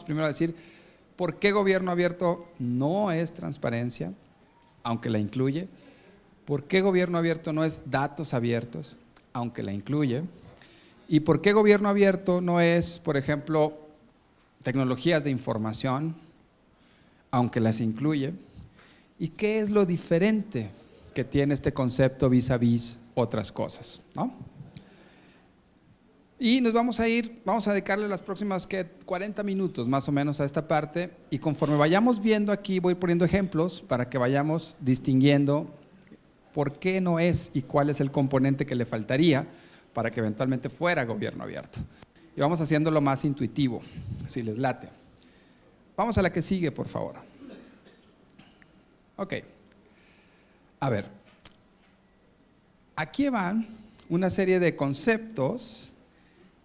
primero a decir por qué gobierno abierto no es transparencia, aunque la incluye. ¿Por qué gobierno abierto no es datos abiertos, aunque la incluye? ¿Y por qué gobierno abierto no es, por ejemplo, tecnologías de información, aunque las incluye? ¿Y qué es lo diferente que tiene este concepto vis a vis otras cosas, ¿no? Y nos vamos a dedicarle las próximas 40 minutos más o menos a esta parte, y conforme vayamos viendo aquí voy poniendo ejemplos para que vayamos distinguiendo por qué no es y cuál es el componente que le faltaría para que eventualmente fuera gobierno abierto. Y vamos haciéndolo más intuitivo, si les late. Vamos a la que sigue, por favor. Ok. A ver. Aquí van una serie de conceptos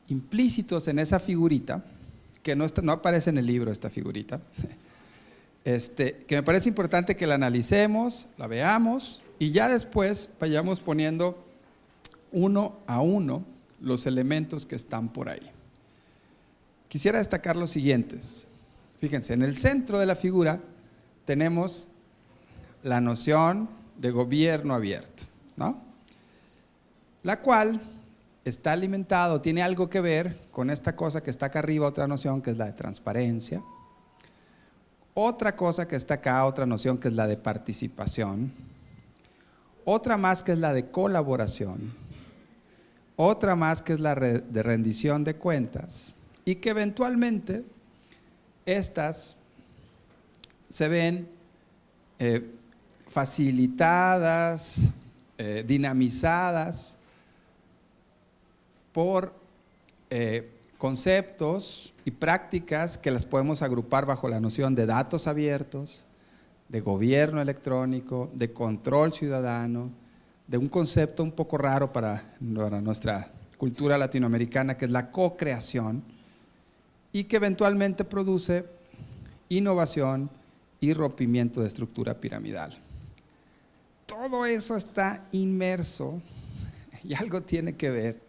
implícitos en esa figurita, que no aparece en el libro esta figurita, que me parece importante que la analicemos, la veamos y ya después vayamos poniendo uno a uno los elementos que están por ahí. Quisiera destacar los siguientes. Fíjense, en el centro de la figura tenemos la noción de gobierno abierto, ¿no? La cual está alimentado, tiene algo que ver con esta cosa que está acá arriba, otra noción que es la de transparencia, otra cosa que está acá, otra noción que es la de participación, otra más que es la de colaboración, otra más que es la de rendición de cuentas, y que eventualmente estas se ven facilitadas, dinamizadas por conceptos y prácticas que las podemos agrupar bajo la noción de datos abiertos, de gobierno electrónico, de control ciudadano, de un concepto un poco raro para nuestra cultura latinoamericana, que es la co-creación, y que eventualmente produce innovación y rompimiento de estructura piramidal. Todo eso está inmerso y algo tiene que ver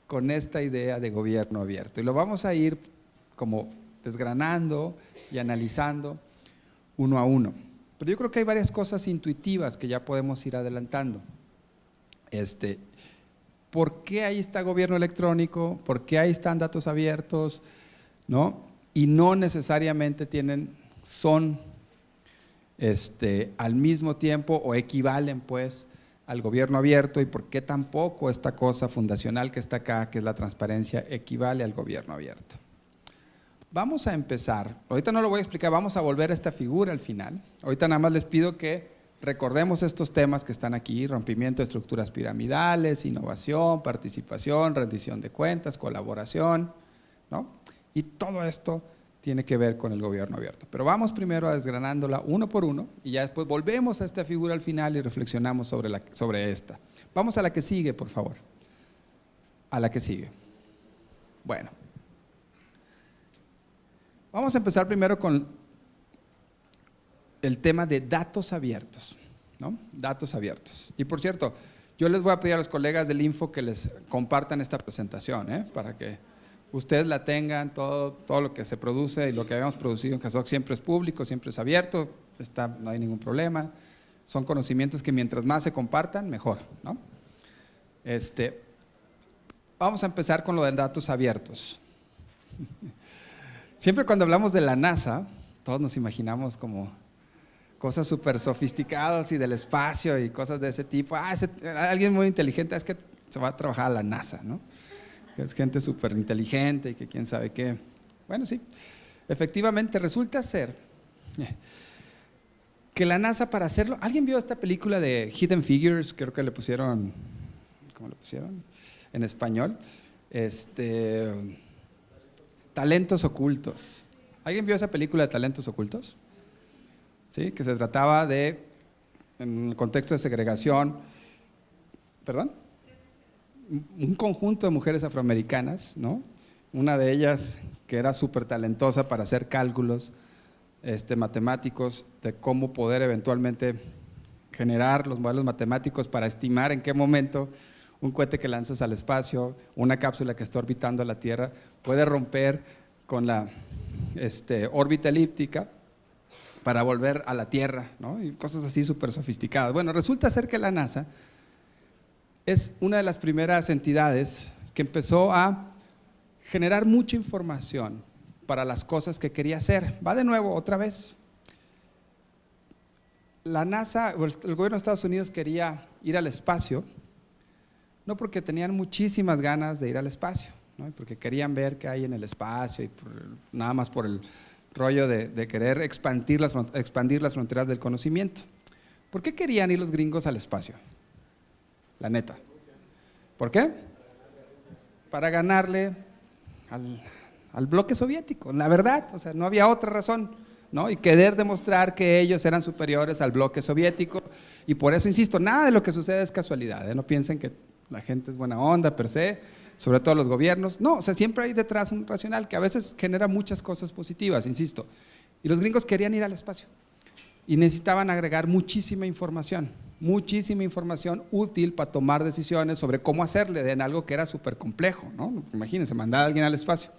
con esta idea de gobierno abierto, y lo vamos a ir como desgranando y analizando uno a uno. Pero yo creo que hay varias cosas intuitivas que ya podemos ir adelantando. ¿Por qué ahí está gobierno electrónico? ¿Por qué ahí están datos abiertos? ¿No? Y no necesariamente son al mismo tiempo o equivalen pues al gobierno abierto, y por qué tampoco esta cosa fundacional que está acá, que es la transparencia, equivale al gobierno abierto. Vamos a empezar, ahorita no lo voy a explicar, vamos a volver a esta figura al final. Ahorita nada más les pido que recordemos estos temas que están aquí: rompimiento de estructuras piramidales, innovación, participación, rendición de cuentas, colaboración, ¿no? Y todo esto tiene que ver con el gobierno abierto. Pero vamos primero a desgranándola uno por uno, y ya después volvemos a esta figura al final y reflexionamos sobre esta. Vamos a la que sigue, por favor. A la que sigue. Bueno. Vamos a empezar primero con el tema de datos abiertos, ¿no? Datos abiertos. Y por cierto, yo les voy a pedir a los colegas del Info que les compartan esta presentación, para que ustedes la tengan. Todo lo que se produce y lo que habíamos producido en CASOC siempre es público, siempre es abierto, no hay ningún problema. Son conocimientos que mientras más se compartan, mejor, ¿no? Vamos a empezar con lo de datos abiertos. Siempre cuando hablamos de la NASA, todos nos imaginamos como cosas súper sofisticadas y del espacio y cosas de ese tipo. Alguien muy inteligente, es que se va a trabajar a la NASA, ¿no? Es gente súper inteligente y que quién sabe qué. Bueno, sí, efectivamente resulta ser que la NASA, para hacerlo… ¿Alguien vio esta película de Hidden Figures? Creo que le pusieron… ¿Cómo le pusieron? En español. Talentos ocultos. ¿Alguien vio esa película de Talentos ocultos? ¿Sí? Que se trataba de, en el contexto de segregación, ¿perdón? Un conjunto de mujeres afroamericanas, ¿no? Una de ellas que era súper talentosa para hacer cálculos matemáticos, de cómo poder eventualmente generar los modelos matemáticos para estimar en qué momento un cohete que lanzas al espacio, una cápsula que está orbitando a la Tierra, puede romper con la órbita elíptica para volver a la Tierra, ¿no? Y cosas así súper sofisticadas. Bueno, resulta ser que la NASA es una de las primeras entidades que empezó a generar mucha información para las cosas que quería hacer. Va de nuevo, otra vez. La NASA, el gobierno de Estados Unidos quería ir al espacio, no porque tenían muchísimas ganas de ir al espacio, ¿no? Porque querían ver qué hay en el espacio y nada más por el rollo de querer expandir las fronteras del conocimiento. ¿Por qué querían ir los gringos al espacio? La neta. ¿Por qué? Para ganarle al bloque soviético, la verdad, o sea, no había otra razón, ¿no? Y querer demostrar que ellos eran superiores al bloque soviético, y por eso insisto, nada de lo que sucede es casualidad, ¿eh? No piensen que la gente es buena onda per se, sobre todo los gobiernos, no, o sea, siempre hay detrás un racional que a veces genera muchas cosas positivas, insisto, y los gringos querían ir al espacio y necesitaban agregar muchísima información útil para tomar decisiones sobre cómo hacerle en algo que era súper complejo, ¿no? Imagínense, mandar a alguien al espacio.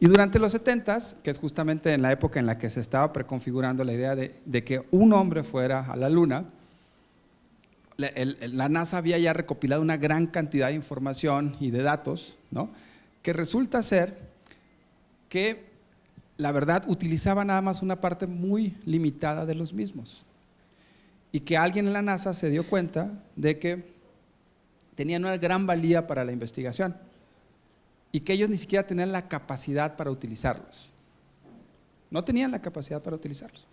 Y durante los 70s, que es justamente en la época en la que se estaba preconfigurando la idea de que un hombre fuera a la Luna, la NASA había ya recopilado una gran cantidad de información y de datos, ¿no? Que resulta ser que, la verdad, utilizaba nada más una parte muy limitada de los mismos. Y que alguien en la NASA se dio cuenta de que tenían una gran valía para la investigación y que ellos ni siquiera tenían la capacidad para utilizarlos. No tenían la capacidad para utilizarlos.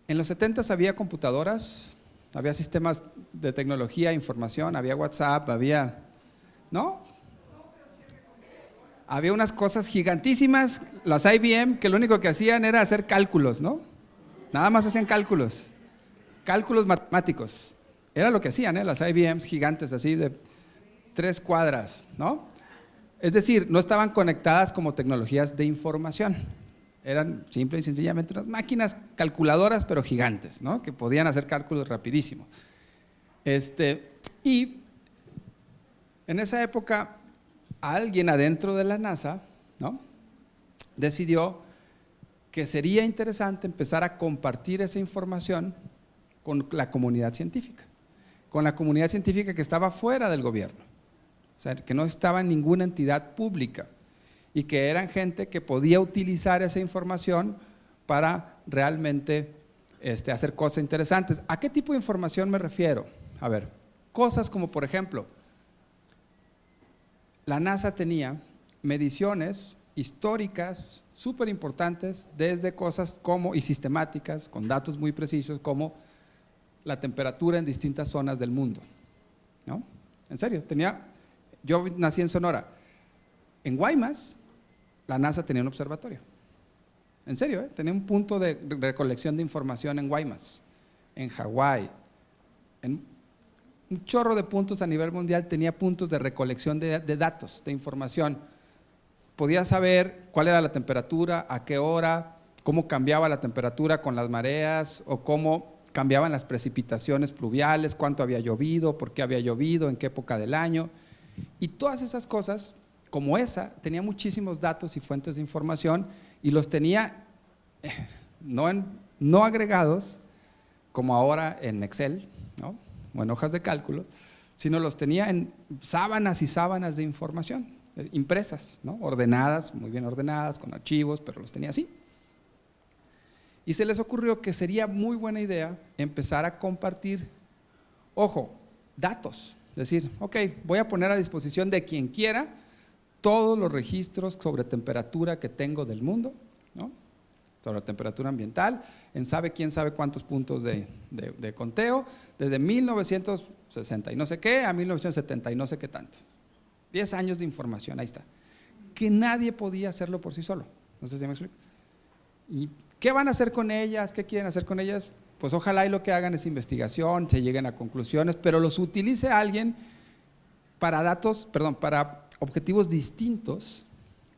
En los 70s había computadoras, había sistemas de tecnología, información, había WhatsApp, ¿no? Había unas cosas gigantísimas, las IBM, que lo único que hacían era hacer cálculos, ¿no? Nada más hacían cálculos matemáticos. Era lo que hacían, las IBMs gigantes así de 3 cuadras, ¿no? Es decir, no estaban conectadas como tecnologías de información. Eran simple y sencillamente unas máquinas calculadoras, pero gigantes, ¿no? Que podían hacer cálculos rapidísimo. Y en esa época, alguien adentro de la NASA, ¿no? Decidió que sería interesante empezar a compartir esa información con la comunidad científica que estaba fuera del gobierno, o sea, que no estaba en ninguna entidad pública y que eran gente que podía utilizar esa información para realmente hacer cosas interesantes. ¿A qué tipo de información me refiero? A ver, cosas como, por ejemplo, la NASA tenía mediciones históricas súper importantes, desde cosas como, y sistemáticas, con datos muy precisos, como la temperatura en distintas zonas del mundo, ¿no? En serio, yo nací en Sonora, en Guaymas la NASA tenía un observatorio, en serio, tenía un punto de recolección de información en Guaymas, en Hawái, en un chorro de puntos a nivel mundial, tenía puntos de recolección de datos, de información. Podía saber cuál era la temperatura, a qué hora, cómo cambiaba la temperatura con las mareas, o cómo cambiaban las precipitaciones pluviales, cuánto había llovido, por qué había llovido, en qué época del año. Y todas esas cosas, como esa, tenía muchísimos datos y fuentes de información, y los tenía no agregados, como ahora en Excel, ¿no? O en hojas de cálculo, sino los tenía en sábanas y sábanas de información, impresas, ¿no? Ordenadas, muy bien ordenadas, con archivos, pero los tenía así. Y se les ocurrió que sería muy buena idea empezar a compartir, ojo, datos. Es decir, ok, voy a poner a disposición de quien quiera todos los registros sobre temperatura que tengo del mundo, ¿no? Sobre temperatura ambiental, quién sabe cuántos puntos de conteo, desde 1960 y no sé qué a 1970 y no sé qué tanto. 10 años de información, ahí está. Que nadie podía hacerlo por sí solo. No sé si me explico. ¿Y qué van a hacer con ellas? ¿Qué quieren hacer con ellas? Pues ojalá y lo que hagan es investigación, se lleguen a conclusiones, pero los utilice alguien para para objetivos distintos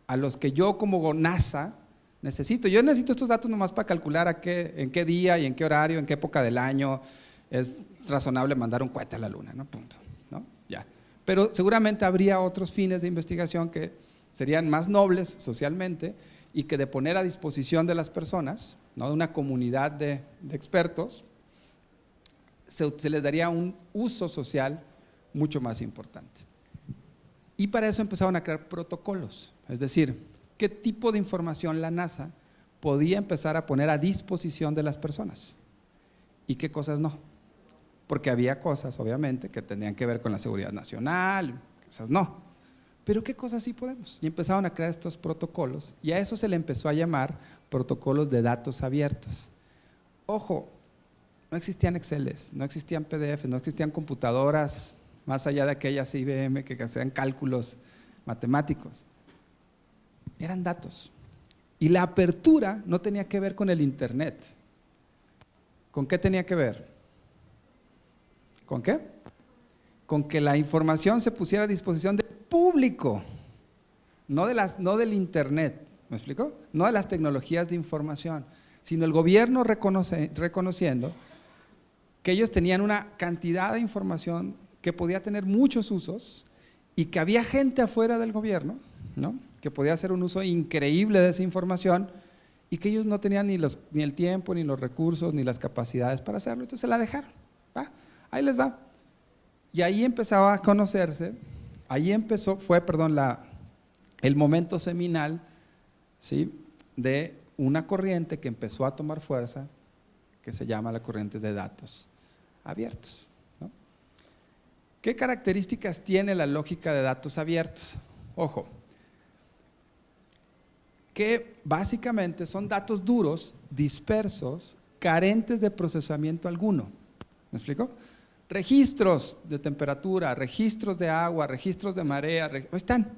a los que yo como NASA necesito. Yo necesito estos datos nomás para calcular en qué día y en qué horario, en qué época del año es razonable mandar un cohete a la Luna, ¿no? Punto, ¿no? Ya. Pero seguramente habría otros fines de investigación que serían más nobles socialmente y que de poner a disposición de las personas, ¿no?, de una comunidad de expertos, se les daría un uso social mucho más importante. Y para eso empezaron a crear protocolos, es decir, qué tipo de información la NASA podía empezar a poner a disposición de las personas y qué cosas no, porque había cosas obviamente que tenían que ver con la seguridad nacional, cosas no, pero qué cosas sí podemos. Y empezaron a crear estos protocolos y a eso se le empezó a llamar protocolos de datos abiertos. Ojo, no existían Exceles, no existían PDF, no existían computadoras más allá de aquellas IBM que hacían cálculos matemáticos. Eran datos. Y la apertura no tenía que ver con el internet. ¿Con qué tenía que ver? ¿Con qué? Con que la información se pusiera a disposición del público, no del internet, ¿me explico? No de las tecnologías de información, sino el gobierno reconociendo que ellos tenían una cantidad de información que podía tener muchos usos y que había gente afuera del gobierno, ¿no?, que podía hacer un uso increíble de esa información y que ellos no tenían ni el tiempo, ni los recursos, ni las capacidades para hacerlo, entonces se la dejaron, ¿va? Ahí les va. Y ahí empezaba a conocerse, el momento seminal, ¿sí?, de una corriente que empezó a tomar fuerza, que se llama la corriente de datos abiertos, ¿no? ¿Qué características tiene la lógica de datos abiertos? Ojo, que básicamente son datos duros, dispersos, carentes de procesamiento alguno. ¿Me explico? Registros de temperatura, registros de agua, registros de marea, ahí están.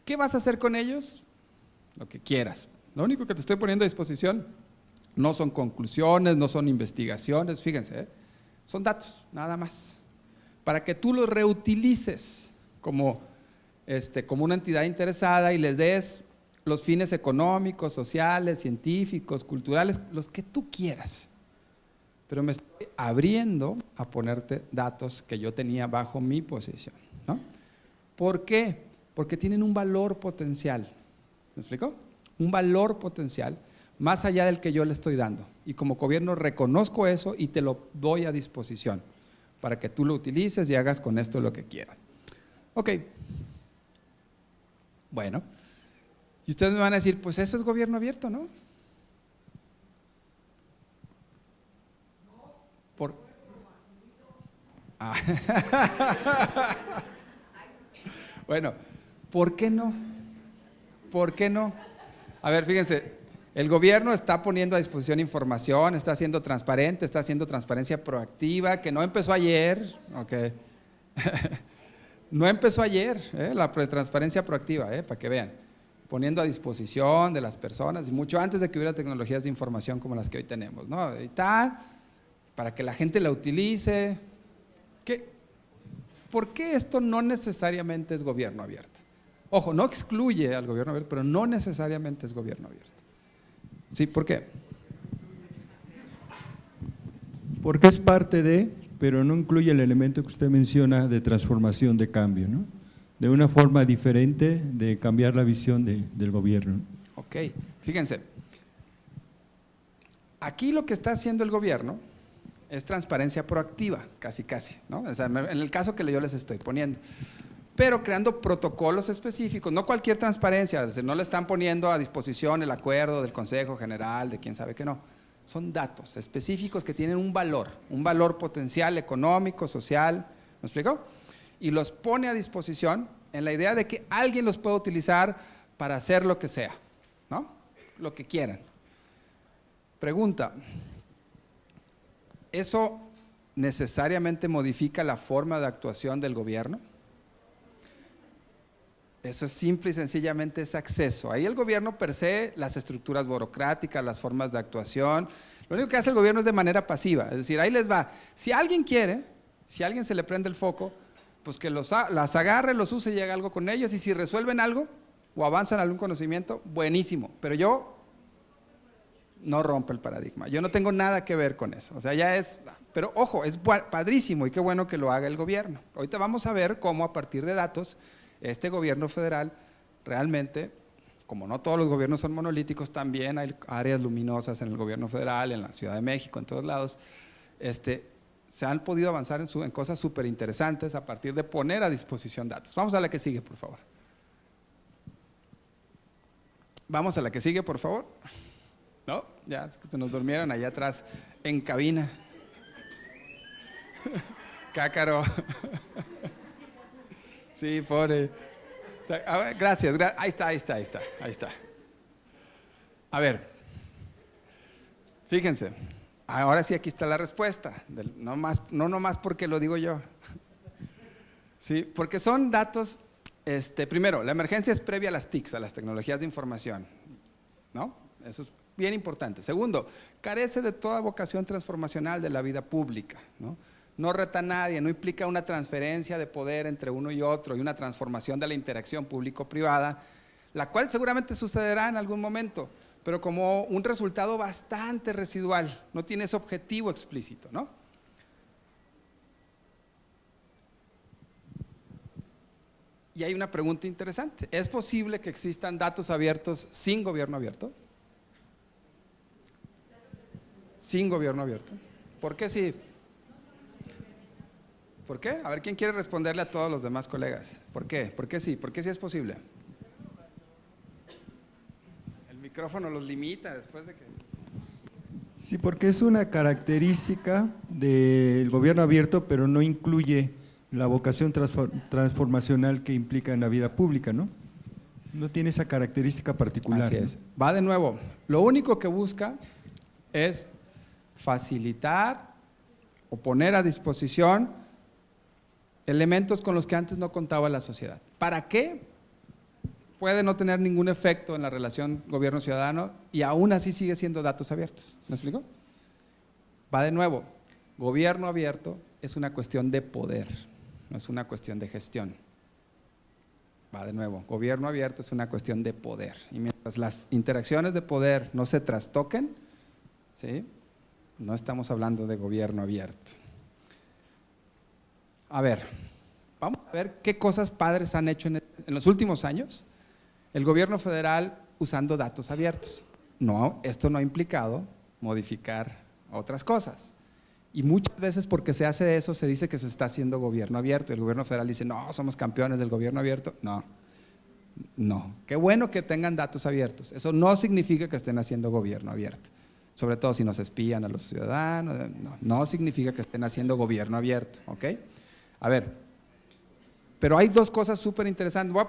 ¿Qué vas a hacer con ellos? Lo que quieras. Lo único que te estoy poniendo a disposición no son conclusiones, no son investigaciones, fíjense, son datos, nada más. Para que tú los reutilices como una entidad interesada y les des los fines económicos, sociales, científicos, culturales, los que tú quieras. Pero me estoy abriendo a ponerte datos que yo tenía bajo mi posesión, ¿no? ¿Por qué? Porque tienen un valor potencial. ¿Me explico? Un valor potencial más allá del que yo le estoy dando. Y como gobierno reconozco eso y te lo doy a disposición para que tú lo utilices y hagas con esto lo que quieras. Ok. Bueno. Y ustedes me van a decir, pues eso es gobierno abierto, ¿no? Bueno, ¿por qué no? ¿Por qué no? A ver, fíjense, el gobierno está poniendo a disposición información, está siendo transparente, está haciendo transparencia proactiva, que no empezó ayer, ok. No empezó ayer, la transparencia proactiva, para que vean, poniendo a disposición de las personas, y mucho antes de que hubiera tecnologías de información como las que hoy tenemos, ¿no? Ahí está, para que la gente la utilice. ¿Por qué esto no necesariamente es gobierno abierto? Ojo, no excluye al gobierno abierto, pero no necesariamente es gobierno abierto. ¿Sí? ¿Por qué? Porque es parte de, pero no incluye el elemento que usted menciona de transformación, de cambio, ¿no? De una forma diferente de cambiar la visión del gobierno. Ok, fíjense, aquí lo que está haciendo el gobierno es transparencia proactiva, casi, ¿no? O sea, en el caso que yo les estoy poniendo, pero creando protocolos específicos, no cualquier transparencia, es decir, no le están poniendo a disposición el acuerdo del Consejo General, de quién sabe qué no, son datos específicos que tienen un valor potencial económico, social, ¿me explico? Y los pone a disposición en la idea de que alguien los pueda utilizar para hacer lo que sea, ¿no? Lo que quieran. Pregunta, ¿eso necesariamente modifica la forma de actuación del gobierno? Eso es simple y sencillamente es acceso. Ahí el gobierno per se, las estructuras burocráticas, las formas de actuación, lo único que hace el gobierno es de manera pasiva, es decir, ahí les va. Si alguien quiere, si a alguien se le prende el foco, pues que las agarre, los use y haga algo con ellos, y si resuelven algo o avanzan algún conocimiento, buenísimo, pero yo no rompo el paradigma, yo no tengo nada que ver con eso, o sea, ya es, pero ojo, es padrísimo y qué bueno que lo haga el gobierno. Ahorita vamos a ver cómo a partir de datos este gobierno federal realmente como no todos los gobiernos son monolíticos, también hay áreas luminosas en el gobierno federal, en la Ciudad de México, en todos lados. Se han podido avanzar en cosas súper interesantes a partir de poner a disposición datos. Vamos a la que sigue, por favor. Vamos a la que sigue, por favor. ¿No? Ya es que se nos durmieron allá atrás en cabina. Cácaro. Sí, pobre. Gracias, ahí está. A ver, fíjense, ahora sí aquí está la respuesta, no nomás porque lo digo yo. Sí, porque son datos, primero, la emergencia es previa a las TICs, a las tecnologías de información, ¿no? Eso es bien importante. Segundo, carece de toda vocación transformacional de la vida pública, ¿no? No reta a nadie, no implica una transferencia de poder entre uno y otro y una transformación de la interacción público-privada, la cual seguramente sucederá en algún momento, pero como un resultado bastante residual, no tiene ese objetivo explícito, ¿no? Y hay una pregunta interesante, ¿es posible que existan datos abiertos sin gobierno abierto? Sin gobierno abierto. ¿Por qué sí? ¿Por qué? A ver, ¿quién quiere responderle a todos los demás colegas? ¿Por qué? ¿Por qué sí? ¿Por qué sí es posible? El micrófono los limita después de que… Sí, porque es una característica del gobierno abierto, pero no incluye la vocación transformacional que implica en la vida pública, ¿no? No tiene esa característica particular. Así es. Va de nuevo. Lo único que busca es facilitar o poner a disposición elementos con los que antes no contaba la sociedad. ¿Para qué? Puede no tener ningún efecto en la relación gobierno-ciudadano y aún así sigue siendo datos abiertos. ¿Me explico? Va de nuevo, gobierno abierto es una cuestión de poder, no es una cuestión de gestión. Va de nuevo, gobierno abierto es una cuestión de poder. Y mientras las interacciones de poder no se trastoquen, ¿sí?, no estamos hablando de gobierno abierto. A ver, vamos a ver qué cosas padres han hecho en los últimos años el gobierno federal usando datos abiertos. No, esto no ha implicado modificar otras cosas. Y muchas veces porque se hace eso se dice que se está haciendo gobierno abierto. El gobierno federal dice, no, somos campeones del gobierno abierto. No. Qué bueno que tengan datos abiertos. Eso no significa que estén haciendo gobierno abierto. Sobre todo si nos espían a los ciudadanos. No significa que estén haciendo gobierno abierto, ¿ok? A ver, pero hay dos cosas súper interesantes. Voy a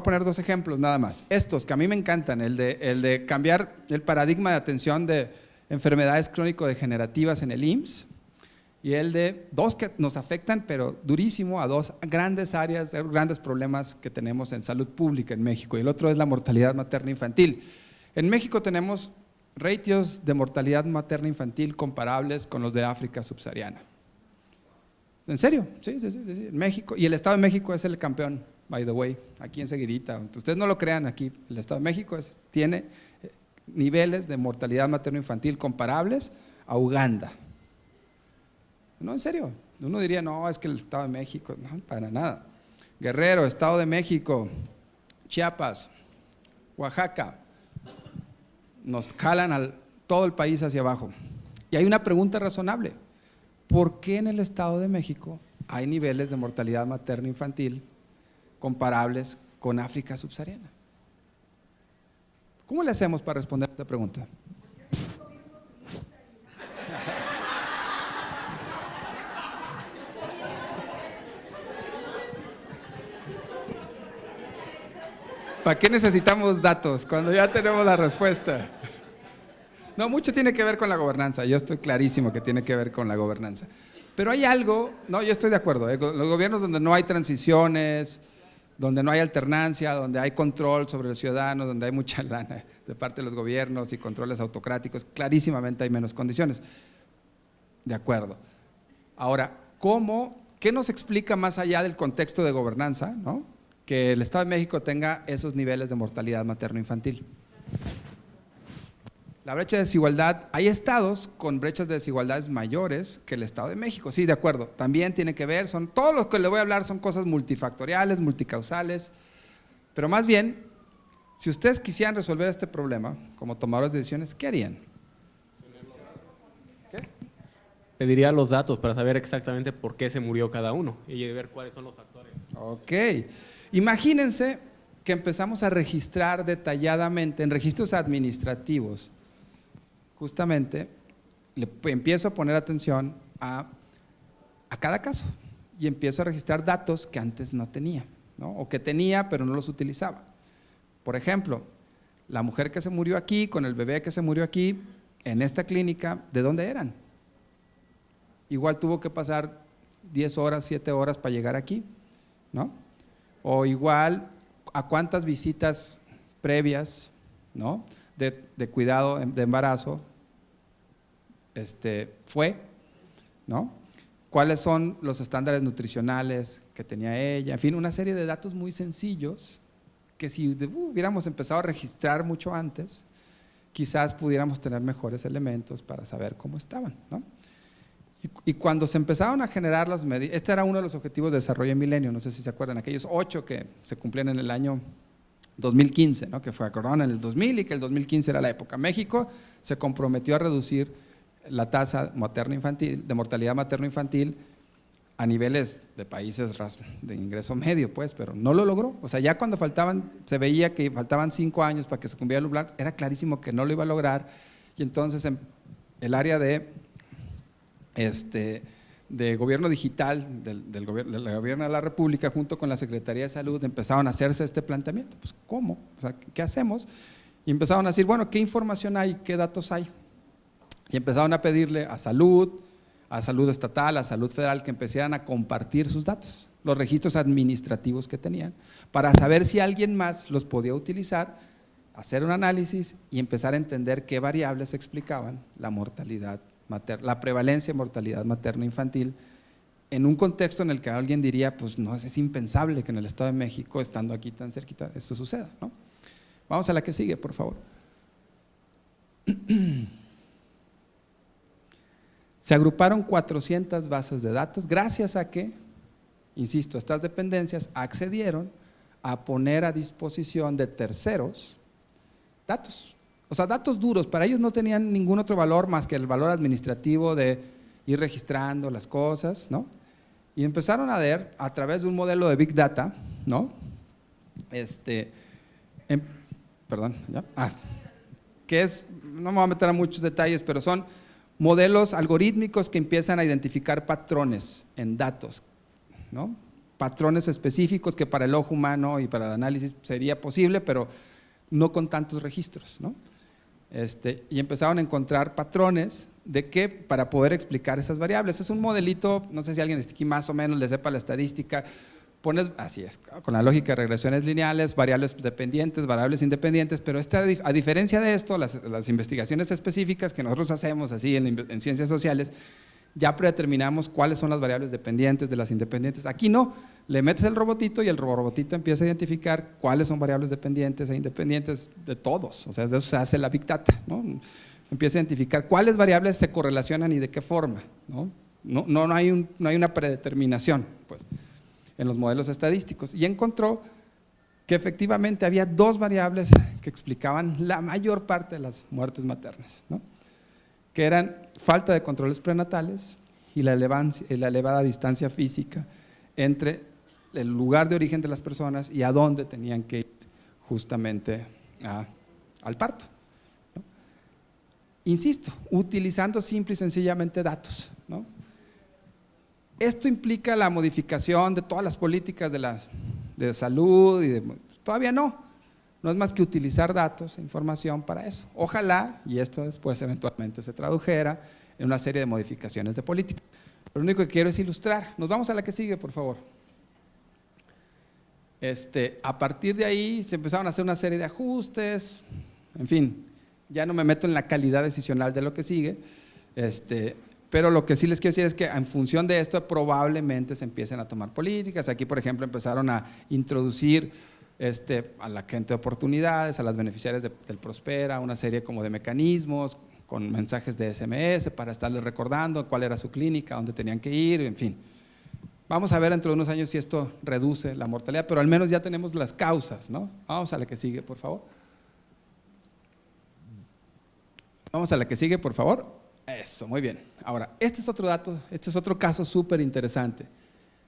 poner dos ejemplos nada más. Estos que a mí me encantan, el de cambiar el paradigma de atención de enfermedades crónico-degenerativas en el IMSS y el de dos que nos afectan, pero durísimo, a dos grandes áreas, grandes problemas que tenemos en salud pública en México. Y el otro es la mortalidad materna infantil. En México tenemos ratios de mortalidad materna infantil comparables con los de África subsahariana. ¿En serio? Sí. En México, y el Estado de México es el campeón, by the way, aquí enseguidita. Ustedes no lo crean, aquí el Estado de México tiene niveles de mortalidad materno-infantil comparables a Uganda. No, en serio. Uno diría, no, es que el Estado de México, no, para nada. Guerrero, Estado de México, Chiapas, Oaxaca, nos jalan todo el país hacia abajo. Y hay una pregunta razonable. ¿Por qué en el Estado de México hay niveles de mortalidad materno-infantil comparables con África subsahariana? ¿Cómo le hacemos para responder a esta pregunta? ¿Para qué necesitamos datos cuando ya tenemos la respuesta? No, mucho tiene que ver con la gobernanza, yo estoy clarísimo que tiene que ver con la gobernanza. Pero hay algo, no, yo estoy de acuerdo, los gobiernos donde no hay transiciones, donde no hay alternancia, donde hay control sobre los ciudadanos, donde hay mucha lana de parte de los gobiernos y controles autocráticos, clarísimamente hay menos condiciones. De acuerdo. Ahora, ¿qué nos explica más allá del contexto de gobernanza, ¿no?, que el Estado de México tenga esos niveles de mortalidad materno-infantil? La brecha de desigualdad, hay estados con brechas de desigualdades mayores que el Estado de México, sí, de acuerdo, también tiene que ver, todo lo que le voy a hablar son cosas multifactoriales, multicausales, pero más bien Si ustedes quisieran resolver este problema como tomadores de decisiones, ¿qué harían? ¿Qué? Pediría los datos para saber exactamente por qué se murió cada uno y ver cuáles son los factores. Ok. Imagínense que empezamos a registrar detalladamente en registros administrativos, justamente empiezo a poner atención a cada caso y empiezo a registrar datos que antes no tenía, ¿no? O que tenía pero no los utilizaba. Por ejemplo, la mujer que se murió aquí con el bebé que se murió aquí en esta clínica, ¿de dónde eran? Igual tuvo que pasar 10 horas, 7 horas para llegar aquí, ¿no? O igual, ¿a cuántas visitas previas, ¿no? de cuidado de embarazo fue, ¿no? ¿Cuáles son los estándares nutricionales que tenía ella? En fin, una serie de datos muy sencillos que si hubiéramos empezado a registrar mucho antes, quizás pudiéramos tener mejores elementos para saber cómo estaban, ¿no? Y cuando se empezaron a generar las medidas, este era uno de los objetivos de desarrollo en milenio, no sé si se acuerdan, aquellos 8 que se cumplían en el año 2015, ¿no? Que fue acordaron en el 2000 y que el 2015 era la época. México se comprometió a reducir la tasa materno-infantil, de mortalidad materno-infantil a niveles de países de ingreso medio, pues, pero no lo logró. O sea, ya cuando se veía que faltaban 5 años para que se cumpliera el plan, era clarísimo que no lo iba a lograr, y entonces en el área de gobierno digital del gobierno de la República, junto con la Secretaría de Salud, empezaron a hacerse este planteamiento. Pues, ¿cómo? O sea, ¿qué hacemos? Y empezaron a decir, bueno, ¿qué información hay? ¿Qué datos hay? Y empezaron a pedirle a salud estatal, a salud federal, que empezaran a compartir sus datos, los registros administrativos que tenían, para saber si alguien más los podía utilizar, hacer un análisis y empezar a entender qué variables explicaban la mortalidad materna, la prevalencia de mortalidad materno-infantil, en un contexto en el que alguien diría, pues no, es impensable que en el Estado de México, estando aquí tan cerquita, esto suceda, ¿no? Vamos a la que sigue, por favor. Se agruparon 400 bases de datos gracias a que, insisto, estas dependencias accedieron a poner a disposición de terceros datos. O sea, datos duros, para ellos no tenían ningún otro valor más que el valor administrativo de ir registrando las cosas, ¿no? Y empezaron a ver, a través de un modelo de Big Data, ¿no? Que es, no me voy a meter a muchos detalles, pero son modelos algorítmicos que empiezan a identificar patrones en datos, ¿no? Patrones específicos que para el ojo humano y para el análisis sería posible, pero no con tantos registros, ¿no? Y empezaron a encontrar patrones de qué para poder explicar esas variables. Es un modelito, no sé si alguien de aquí más o menos le sepa la estadística, pones, así es, con la lógica de regresiones lineales, variables dependientes, variables independientes, pero a diferencia de esto, las investigaciones específicas que nosotros hacemos así en ciencias sociales, ya predeterminamos cuáles son las variables dependientes de las independientes. Aquí no, le metes el robotito y el robotito empieza a identificar cuáles son variables dependientes e independientes de todos, o sea, de eso se hace la Big Data, ¿no? Empieza a identificar cuáles variables se correlacionan y de qué forma, ¿no? No hay una predeterminación, pues, en los modelos estadísticos, y encontró que efectivamente había 2 variables que explicaban la mayor parte de las muertes maternas, ¿no? Que eran falta de controles prenatales y la elevada distancia física entre el lugar de origen de las personas y a dónde tenían que ir justamente al parto, ¿no? Insisto, utilizando simple y sencillamente datos, ¿no? Esto implica la modificación de todas las políticas de salud todavía no es más que utilizar datos e información para eso. Ojalá, y esto después eventualmente se tradujera en una serie de modificaciones de política. Lo único que quiero es ilustrar. Nos vamos a la que sigue, por favor. A partir de ahí se empezaron a hacer una serie de ajustes, en fin, ya no me meto en la calidad decisional de lo que sigue, pero lo que sí les quiero decir es que en función de esto probablemente se empiecen a tomar políticas. Aquí, por ejemplo, empezaron a introducir a la gente de oportunidades, a las beneficiarias del Prospera, una serie como de mecanismos con mensajes de SMS para estarles recordando cuál era su clínica, dónde tenían que ir, en fin. Vamos a ver dentro de unos años si esto reduce la mortalidad, pero al menos ya tenemos las causas, ¿no? Vamos a la que sigue, por favor. Vamos a la que sigue, por favor. Eso, muy bien. Ahora, este es otro dato, este es otro caso súper interesante.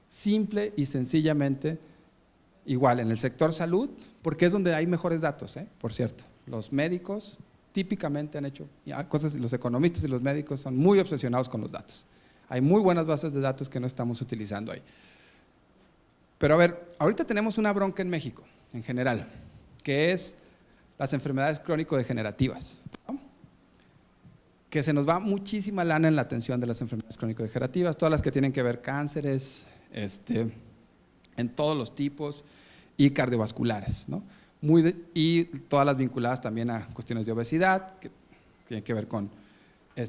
Simple y sencillamente, igual en el sector salud, porque es donde hay mejores datos, por cierto. Los médicos típicamente han hecho cosas, los economistas y los médicos son muy obsesionados con los datos. Hay muy buenas bases de datos que no estamos utilizando ahí. Pero a ver, ahorita tenemos una bronca en México, en general, que es las enfermedades crónico-degenerativas, ¿no? Que se nos va muchísima lana en la atención de las enfermedades crónico-degenerativas, todas las que tienen que ver cánceres, en todos los tipos, y cardiovasculares, ¿no? Y todas las vinculadas también a cuestiones de obesidad, que tienen que ver con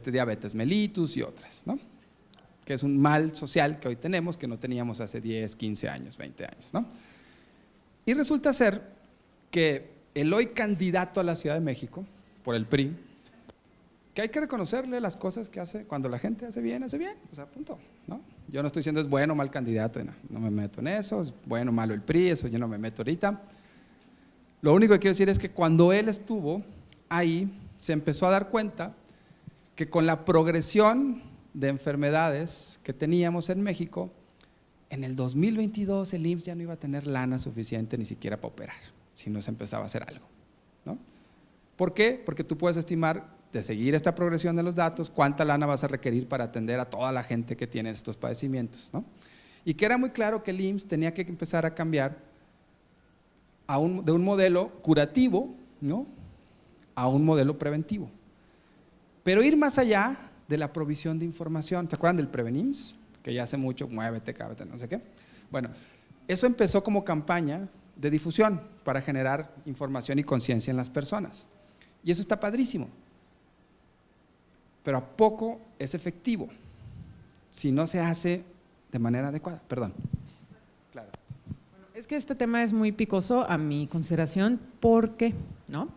diabetes mellitus y otras, ¿no? Que es un mal social que hoy tenemos, que no teníamos hace 10, 15 años, 20 años, ¿no? Y resulta ser que el hoy candidato a la Ciudad de México, por el PRI, que hay que reconocerle las cosas que hace, cuando la gente hace bien, o sea, punto, ¿no? Yo no estoy diciendo es bueno o mal candidato, no me meto en eso, es bueno o malo el PRI, eso yo no me meto ahorita. Lo único que quiero decir es que cuando él estuvo ahí, se empezó a dar cuenta que con la progresión de enfermedades que teníamos en México, en el 2022 el IMSS ya no iba a tener lana suficiente ni siquiera para operar, si no se empezaba a hacer algo, ¿no? ¿Por qué? Porque tú puedes estimar, de seguir esta progresión de los datos, cuánta lana vas a requerir para atender a toda la gente que tiene estos padecimientos, ¿no? Y que era muy claro que el IMSS tenía que empezar a cambiar de un modelo curativo, ¿no?, a un modelo preventivo, pero ir más allá de la provisión de información. ¿Se acuerdan del Prevenims? Que ya hace mucho, muévete, cábate, no sé qué. Bueno, eso empezó como campaña de difusión para generar información y conciencia en las personas, y eso está padrísimo, pero ¿a poco es efectivo si no se hace de manera adecuada? Perdón. Claro. Bueno, es que este tema es muy picoso a mi consideración porque, ¿no?,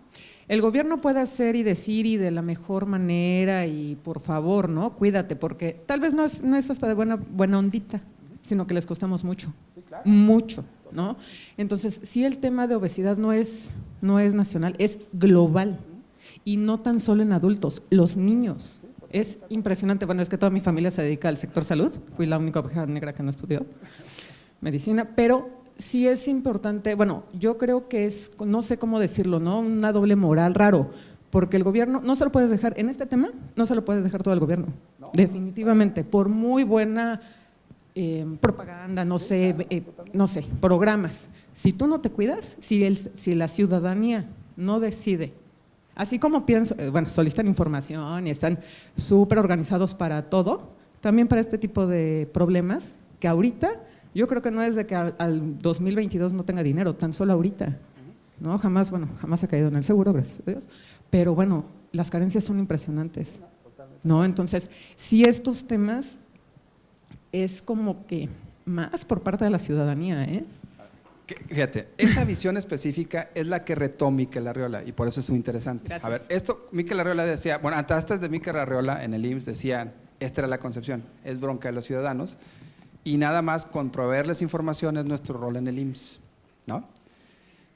el gobierno puede hacer y decir y de la mejor manera y por favor, ¿no?, cuídate, porque tal vez no es hasta de buena ondita, sino que les costamos mucho, sí, claro, mucho, ¿no? Entonces, sí, el tema de obesidad no es nacional, es global, y no tan solo en adultos, los niños. Es impresionante. Bueno, es que toda mi familia se dedica al sector salud, fui la única oveja negra que no estudió medicina, pero sí es importante. Bueno, yo creo que es, no sé cómo decirlo, ¿no?, una doble moral raro, porque el gobierno no se lo puedes dejar, en este tema no se lo puedes dejar todo al gobierno, ¿no? Definitivamente, por muy buena propaganda, no sé, programas, si tú no te cuidas, si la ciudadanía no decide, así como pienso, solicitan información y están súper organizados para todo, también para este tipo de problemas, que ahorita, yo creo que no es de que al 2022 no tenga dinero, tan solo ahorita, ¿no? Jamás ha caído en el seguro, gracias a Dios, pero bueno, las carencias son impresionantes, ¿no? Entonces, sí, estos temas es como que más por parte de la ciudadanía, ¿eh? Fíjate, esa visión específica es la que retó Miquel Arriola, y por eso es muy interesante. Gracias. A ver, Miquel Arriola decía, bueno, antes de Miquel Arriola en el IMSS decían, esta era la concepción, es bronca de los ciudadanos, y nada más con proveerles información es nuestro rol en el IMSS, ¿no?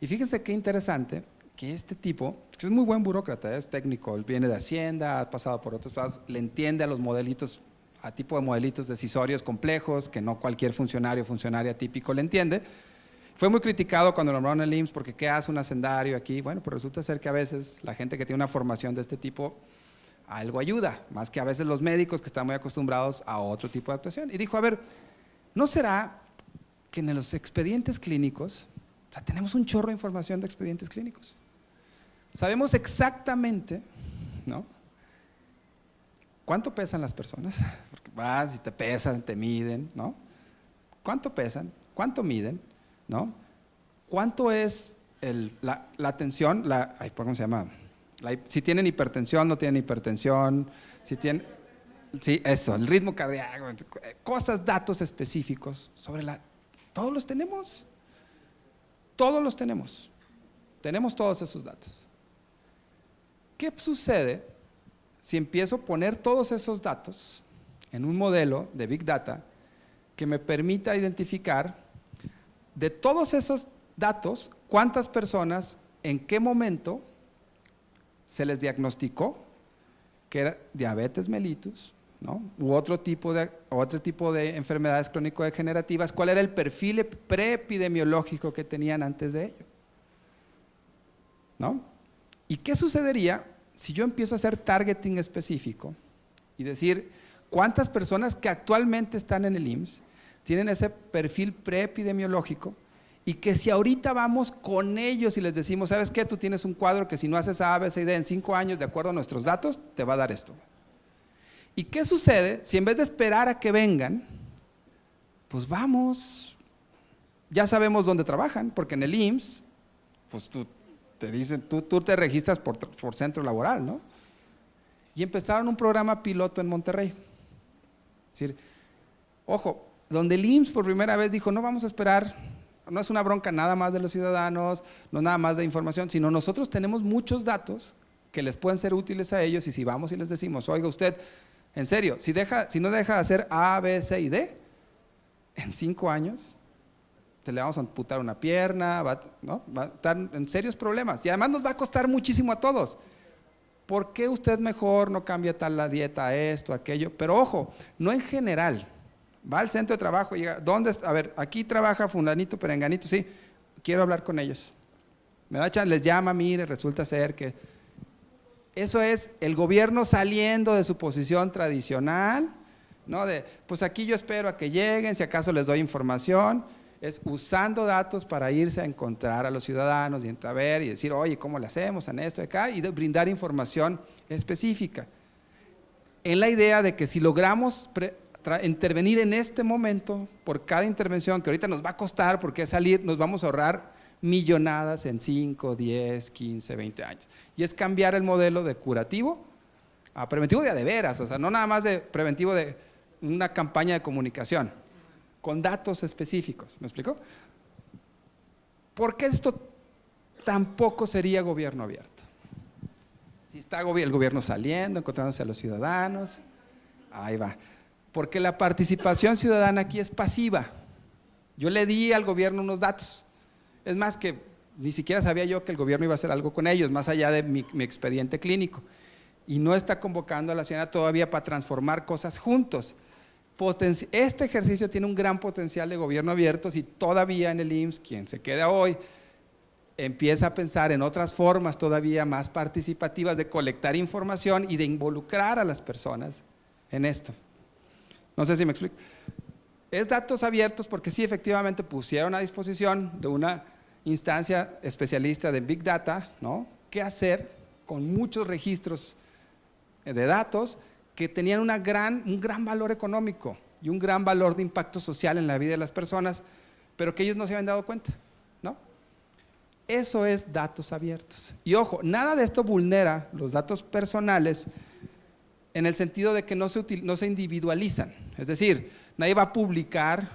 Y fíjense qué interesante que este tipo, que es muy buen burócrata, es técnico, él viene de Hacienda, ha pasado por otros lados, le entiende a los modelitos, a tipo de modelitos decisorios complejos que no cualquier funcionario o funcionaria típico le entiende. Fue muy criticado cuando lo nombraron el IMSS porque ¿qué hace un hacendario aquí? Bueno, pues resulta ser que a veces la gente que tiene una formación de este tipo algo ayuda, más que a veces los médicos que están muy acostumbrados a otro tipo de actuación. Y dijo, a ver, ¿no será que en los expedientes clínicos, o sea, tenemos un chorro de información de expedientes clínicos? Sabemos exactamente, ¿no?, cuánto pesan las personas, porque vas y te pesan, te miden, ¿no? ¿Cuánto pesan? ¿Cuánto miden? ¿No? ¿Cuánto es la tensión? ¿Cómo se llama? Si tienen hipertensión, no tienen hipertensión, si tienen… Sí, eso, el ritmo cardíaco, cosas, datos específicos sobre todos los tenemos. Todos los tenemos. Tenemos todos esos datos. ¿Qué sucede si empiezo a poner todos esos datos en un modelo de Big Data que me permita identificar de todos esos datos cuántas personas, en qué momento se les diagnosticó que era diabetes mellitus, ¿no? U otro tipo de enfermedades crónico-degenerativas, cuál era el perfil preepidemiológico que tenían antes de ello, ¿no? ¿Y qué sucedería si yo empiezo a hacer targeting específico y decir cuántas personas que actualmente están en el IMSS tienen ese perfil preepidemiológico, y que si ahorita vamos con ellos y les decimos, ¿sabes qué? Tú tienes un cuadro que si no haces A, B, C y D en 5 años, de acuerdo a nuestros datos, te va a dar esto. ¿Y qué sucede si en vez de esperar a que vengan, pues vamos, ya sabemos dónde trabajan, porque en el IMSS, pues tú te registras por centro laboral, ¿no? Y empezaron un programa piloto en Monterrey. Es decir, ojo, donde el IMSS por primera vez dijo, no vamos a esperar. No es una bronca nada más de los ciudadanos, no nada más de información, sino nosotros tenemos muchos datos que les pueden ser útiles a ellos, y si vamos y les decimos, oiga usted, en serio, si no deja de hacer A, B, C y D, en 5 años le vamos a amputar una pierna, va a estar en serios problemas, y además nos va a costar muchísimo a todos. ¿Por qué usted mejor no cambia tal la dieta, esto, aquello? Pero ojo, no en general. Va al centro de trabajo y llega, ¿dónde? A ver, aquí trabaja fulanito, perenganito, sí, quiero hablar con ellos. Me da chance, les llama, mire, resulta ser que… Eso es el gobierno saliendo de su posición tradicional, ¿no? De, pues aquí yo espero a que lleguen, si acaso les doy información. Es usando datos para irse a encontrar a los ciudadanos y a ver y decir, oye, ¿cómo le hacemos en esto de acá? Y de brindar información específica. En la idea de que si logramos intervenir en este momento, por cada intervención que ahorita nos va a costar, porque salir, nos vamos a ahorrar millonadas en 5, 10, 15, 20 años. Y es cambiar el modelo de curativo a preventivo de veras, o sea, no nada más de preventivo de una campaña de comunicación, con datos específicos. ¿Me explico? ¿Por qué esto tampoco sería gobierno abierto? Si está el gobierno saliendo, encontrándose a los ciudadanos, ahí va. Porque la participación ciudadana aquí es pasiva. Yo le di al gobierno unos datos. Es más, que ni siquiera sabía yo que el gobierno iba a hacer algo con ellos, más allá de mi expediente clínico. Y no está convocando a la ciudadanía todavía para transformar cosas juntos. Este ejercicio tiene un gran potencial de gobierno abierto si todavía en el IMSS, quien se queda hoy, empieza a pensar en otras formas todavía más participativas de colectar información y de involucrar a las personas en esto. No sé si me explico. Es datos abiertos porque sí, efectivamente pusieron a disposición de una instancia especialista de Big Data, ¿no? ¿Qué hacer con muchos registros de datos que tenían un gran valor económico y un gran valor de impacto social en la vida de las personas, pero que ellos no se habían dado cuenta, ¿no? Eso es datos abiertos. Y ojo, nada de esto vulnera los datos personales en el sentido de que no se individualizan. Es decir, nadie va a publicar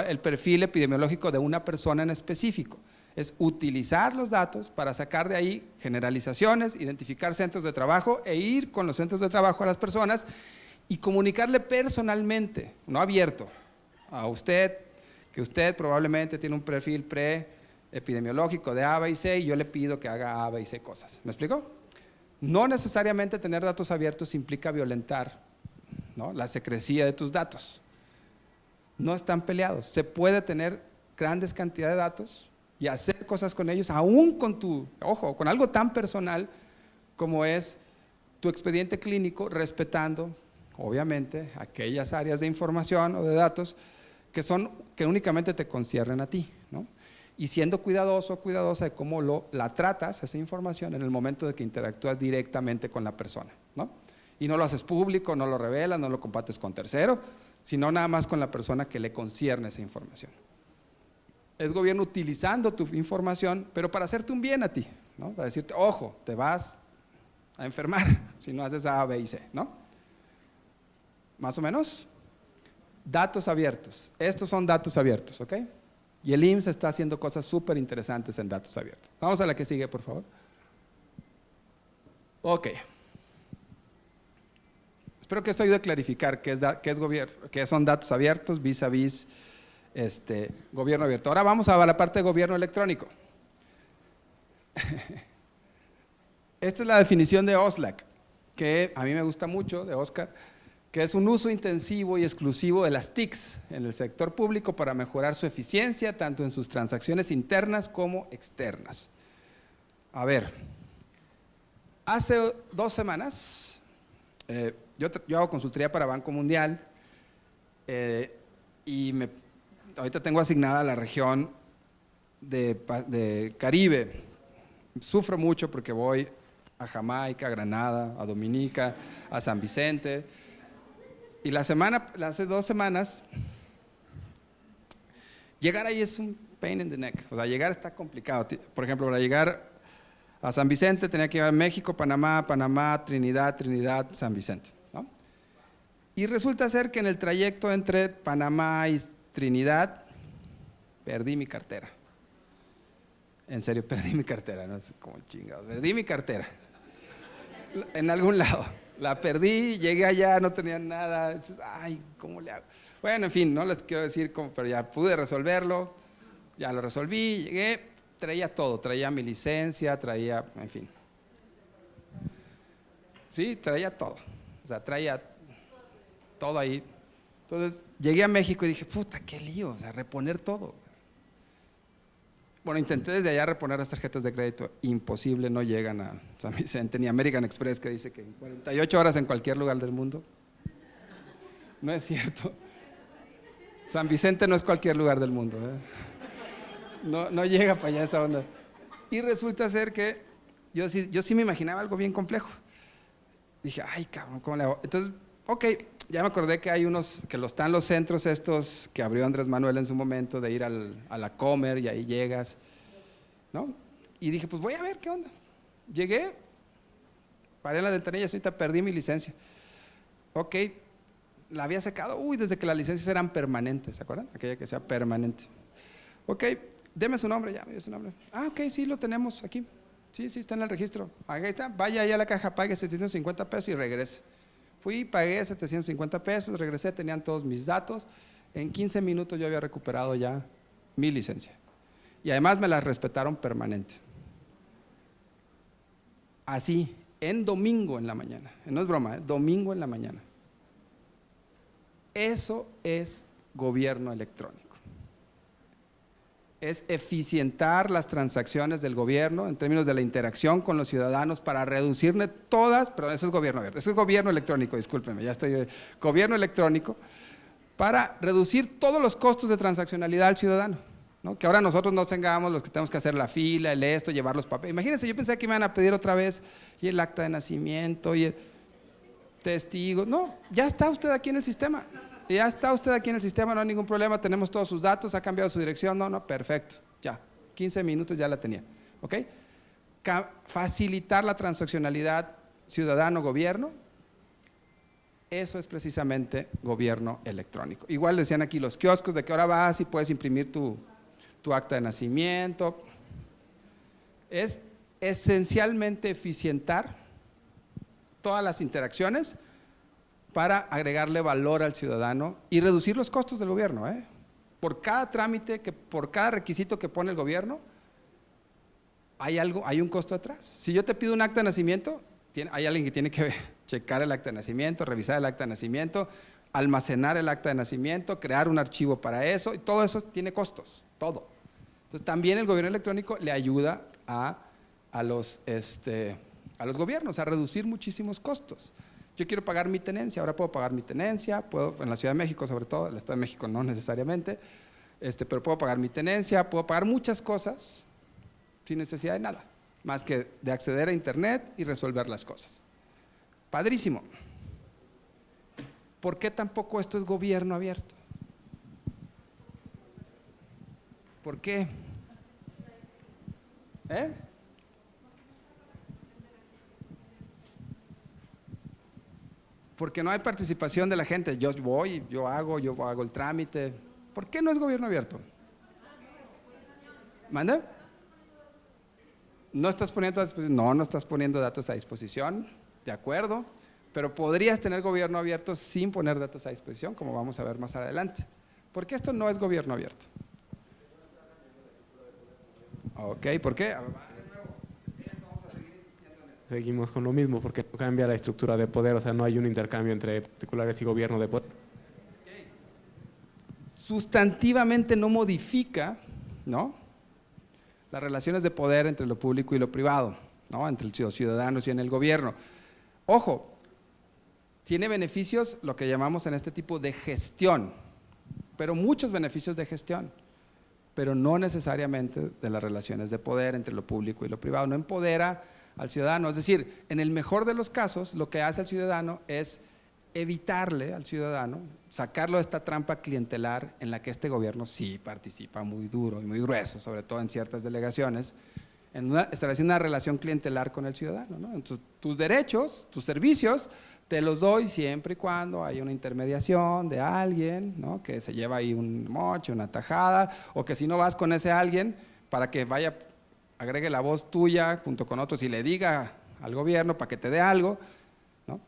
el perfil epidemiológico de una persona en específico. Es utilizar los datos para sacar de ahí generalizaciones, identificar centros de trabajo e ir con los centros de trabajo a las personas y comunicarle personalmente, no abierto, a usted, que usted probablemente tiene un perfil pre-epidemiológico de A, B y C y yo le pido que haga A, B y C cosas. ¿Me explico? No necesariamente tener datos abiertos implica violentar, ¿no?, la secrecía de tus datos. No están peleados. Se puede tener grandes cantidades de datos y hacer cosas con ellos, aún con algo tan personal como es tu expediente clínico, respetando, obviamente, aquellas áreas de información o de datos que únicamente te conciernen a ti, ¿no? Y siendo cuidadoso o cuidadosa de cómo la tratas, esa información, en el momento de que interactúas directamente con la persona, ¿no? Y no lo haces público, no lo revelas, no lo compartes con tercero, sino nada más con la persona que le concierne esa información. Es gobierno utilizando tu información, pero para hacerte un bien a ti, ¿no? Para decirte, ojo, te vas a enfermar si no haces A, B y C, ¿no? Más o menos. Datos abiertos. Estos son datos abiertos, ¿ok? Y el IMSS está haciendo cosas súper interesantes en datos abiertos. Vamos a la que sigue, por favor. Ok. Espero que esto ayude a clarificar qué son datos abiertos vis a vis gobierno abierto. Ahora vamos a la parte de gobierno electrónico. Esta es la definición de OSLAC, que a mí me gusta mucho, de Oscar, que es un uso intensivo y exclusivo de las TICs en el sector público para mejorar su eficiencia, tanto en sus transacciones internas como externas. A ver, hace 2 semanas, yo hago consultoría para Banco Mundial y ahorita tengo asignada la región de Caribe. Sufro mucho porque voy a Jamaica, a Granada, a Dominica, a San Vicente. Y hace 2 semanas, llegar ahí es un pain in the neck. O sea, llegar está complicado. Por ejemplo, para llegar a San Vicente tenía que ir a México, Panamá, Trinidad, San Vicente, ¿no? Y resulta ser que en el trayecto entre Panamá y Trinidad perdí mi cartera. En serio, perdí mi cartera, no sé cómo chingados. Perdí mi cartera en algún lado. La perdí, llegué allá, no tenía nada. Entonces, ay, ¿cómo le hago? Bueno, en fin, no les quiero decir cómo, pero ya pude resolverlo. Ya lo resolví, llegué, traía todo. Traía mi licencia, en fin. Sí, traía todo. O sea, traía todo ahí. Entonces, llegué a México y dije, puta, qué lío, o sea, reponer todo. Bueno, intenté desde allá reponer las tarjetas de crédito, imposible, no llegan a San Vicente ni American Express, que dice que en 48 horas en cualquier lugar del mundo. No es cierto. San Vicente no es cualquier lugar del mundo, ¿eh? No llega para allá esa onda. Y resulta ser que yo sí me imaginaba algo bien complejo. Dije, ay, cabrón, ¿cómo le hago? Entonces, ok, ya me acordé que hay unos, que están los centros estos que abrió Andrés Manuel en su momento, de ir a la Comer y ahí llegas, ¿no? Y dije, pues voy a ver qué onda. Llegué, paré en la ventanilla y ahorita perdí mi licencia. Ok, la había sacado, desde que las licencias eran permanentes, ¿se acuerdan? Aquella que sea permanente. Ok, deme su nombre, ya me dio su nombre. Ah, ok, sí, lo tenemos aquí. Sí, está en el registro. Ahí está, vaya allá a la caja, pague 750 pesos y regrese. Fui, pagué 750 pesos, regresé, tenían todos mis datos. En 15 minutos yo había recuperado ya mi licencia. Y además me la respetaron permanente. Así, en domingo en la mañana. No es broma, domingo en la mañana. Eso es gobierno electrónico. Es eficientar las transacciones del gobierno en términos de la interacción con los ciudadanos para reducirle todas, perdón, eso es gobierno abierto, eso es gobierno electrónico, discúlpenme, gobierno electrónico, para reducir todos los costos de transaccionalidad al ciudadano, ¿no? Que ahora nosotros no tengamos los que tenemos que hacer la fila, llevar los papeles. Imagínense, yo pensé que me iban a pedir otra vez y el acta de nacimiento y el testigo. No, ya está usted aquí en el sistema. Ya está usted aquí en el sistema, no hay ningún problema, tenemos todos sus datos, ha cambiado su dirección, no, perfecto, ya, 15 minutos ya la tenía, ¿ok? Facilitar la transaccionalidad ciudadano-gobierno, eso es precisamente gobierno electrónico. Igual decían aquí los kioscos, de que ahora vas y puedes imprimir tu acta de nacimiento. Es esencialmente eficientar todas las interacciones para agregarle valor al ciudadano y reducir los costos del gobierno, ¿eh? Por cada trámite, por cada requisito que pone el gobierno, hay un costo atrás. Si yo te pido un acta de nacimiento, hay alguien que tiene que checar el acta de nacimiento, revisar el acta de nacimiento, almacenar el acta de nacimiento, crear un archivo para eso, y todo eso tiene costos, todo. Entonces también el gobierno electrónico le ayuda a los gobiernos a reducir muchísimos costos. Yo quiero pagar mi tenencia, ahora puedo pagar mi tenencia, en la Ciudad de México sobre todo, en el Estado de México no necesariamente, pero puedo pagar mi tenencia, puedo pagar muchas cosas sin necesidad de nada, más que de acceder a internet y resolver las cosas. Padrísimo. ¿Por qué tampoco esto es gobierno abierto? ¿Por qué? Porque no hay participación de la gente. Yo hago el trámite. ¿Por qué no es gobierno abierto? ¿Manda? No estás poniendo datos a disposición. No estás poniendo datos a disposición, de acuerdo, pero podrías tener gobierno abierto sin poner datos a disposición, como vamos a ver más adelante. Porque esto no es gobierno abierto. Ok, ¿por qué? Seguimos con lo mismo, porque no cambia la estructura de poder, o sea, no hay un intercambio entre particulares y gobierno de poder. Sustantivamente no modifica, ¿no?, las relaciones de poder entre lo público y lo privado, ¿no?, entre los ciudadanos y en el gobierno. Ojo, tiene beneficios, lo que llamamos en este tipo de gestión, pero muchos beneficios de gestión, pero no necesariamente de las relaciones de poder entre lo público y lo privado. No empodera al ciudadano, es decir, en el mejor de los casos, lo que hace al ciudadano es evitarle al ciudadano, sacarlo de esta trampa clientelar en la que este gobierno sí participa muy duro y muy grueso, sobre todo en ciertas delegaciones, estableciendo una relación clientelar con el ciudadano, ¿no? Entonces, tus derechos, tus servicios, te los doy siempre y cuando haya una intermediación de alguien, ¿no?, que se lleva ahí un moche, una tajada, o que si no vas con ese alguien, para que vaya, agregue la voz tuya junto con otros y le diga al gobierno para que te dé algo, ¿no?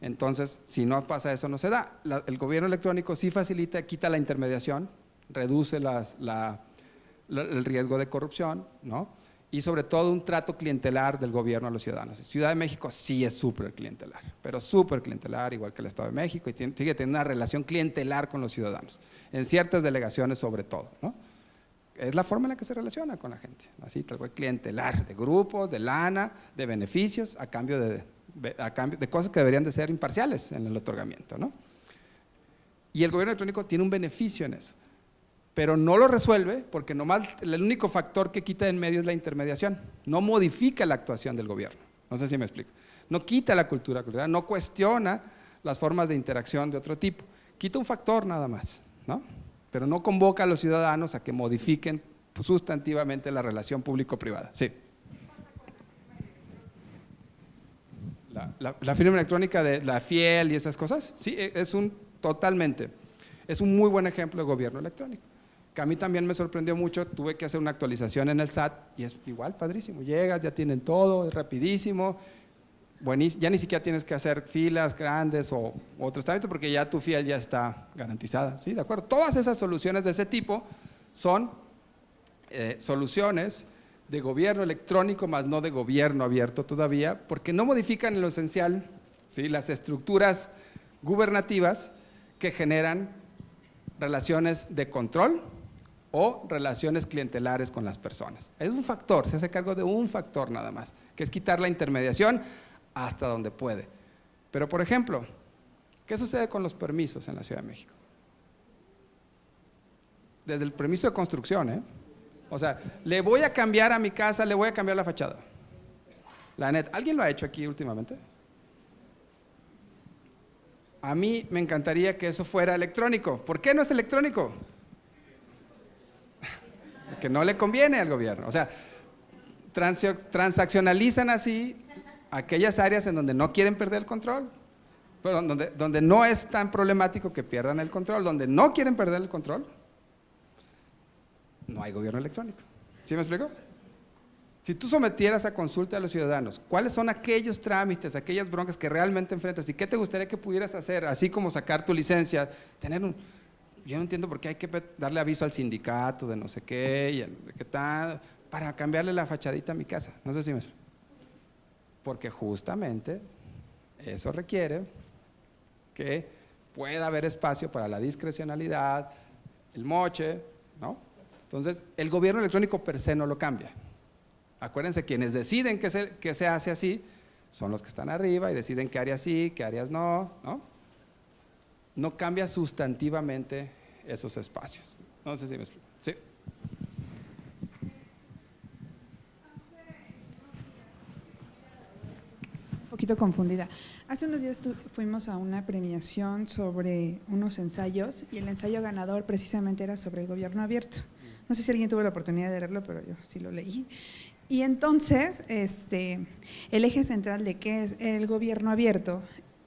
Entonces, si no pasa eso, no se da. El gobierno electrónico sí facilita, quita la intermediación, reduce el riesgo de corrupción, ¿no?, y sobre todo un trato clientelar del gobierno a los ciudadanos. Ciudad de México sí es súper clientelar, pero súper clientelar, igual que el Estado de México, y sigue teniendo una relación clientelar con los ciudadanos, en ciertas delegaciones sobre todo, ¿no? Es la forma en la que se relaciona con la gente, así tal cual, clientelar, de grupos, de lana, de beneficios, a cambio de cosas que deberían de ser imparciales en el otorgamiento, ¿no? Y el gobierno electrónico tiene un beneficio en eso, pero no lo resuelve porque nomás el único factor que quita en medio es la intermediación, no modifica la actuación del gobierno, no sé si me explico, no quita la cultura cultural, no cuestiona las formas de interacción de otro tipo, quita un factor nada más, ¿no?, pero no convoca a los ciudadanos a que modifiquen sustantivamente la relación público-privada. Sí. La firma electrónica de la FIEL y esas cosas, sí, es un muy buen ejemplo de gobierno electrónico, que a mí también me sorprendió mucho. Tuve que hacer una actualización en el SAT y es igual, padrísimo, llegas, ya tienen todo, es rapidísimo, buenísimo, ya ni siquiera tienes que hacer filas grandes o otros trámites porque ya tu FIEL ya está garantizada, ¿sí? De acuerdo, todas esas soluciones de ese tipo son soluciones de gobierno electrónico, más no de gobierno abierto todavía, porque no modifican en lo esencial, ¿sí?, las estructuras gubernativas que generan relaciones de control o relaciones clientelares con las personas. Es un factor, se hace cargo de un factor nada más, que es quitar la intermediación hasta donde puede. Pero, por ejemplo, ¿qué sucede con los permisos en la Ciudad de México? Desde el permiso de construcción, o sea, le voy a cambiar a mi casa, le voy a cambiar la fachada. La neta, ¿alguien lo ha hecho aquí últimamente? A mí me encantaría que eso fuera electrónico. ¿Por qué no es electrónico? Porque no le conviene al gobierno. O sea, transaccionalizan así aquellas áreas en donde no quieren perder el control, pero donde no es tan problemático que pierdan el control, donde no quieren perder el control, no hay gobierno electrónico. ¿Sí me explico? Si tú sometieras a consulta a los ciudadanos, ¿cuáles son aquellos trámites, aquellas broncas que realmente enfrentas y qué te gustaría que pudieras hacer? Así como sacar tu licencia, yo no entiendo por qué hay que darle aviso al sindicato de no sé qué, y de qué tal, para cambiarle la fachadita a mi casa. No sé si me... Porque justamente eso requiere que pueda haber espacio para la discrecionalidad, el moche, ¿no? Entonces, el gobierno electrónico per se no lo cambia. Acuérdense, quienes deciden que se hace así son los que están arriba y deciden qué áreas sí, qué áreas no, ¿no? No cambia sustantivamente esos espacios. No sé si me explico. Sí. Un poquito confundida. Hace unos días fuimos a una premiación sobre unos ensayos y el ensayo ganador precisamente era sobre el gobierno abierto. No sé si alguien tuvo la oportunidad de leerlo, pero yo sí lo leí. Y entonces, el eje central de qué es el gobierno abierto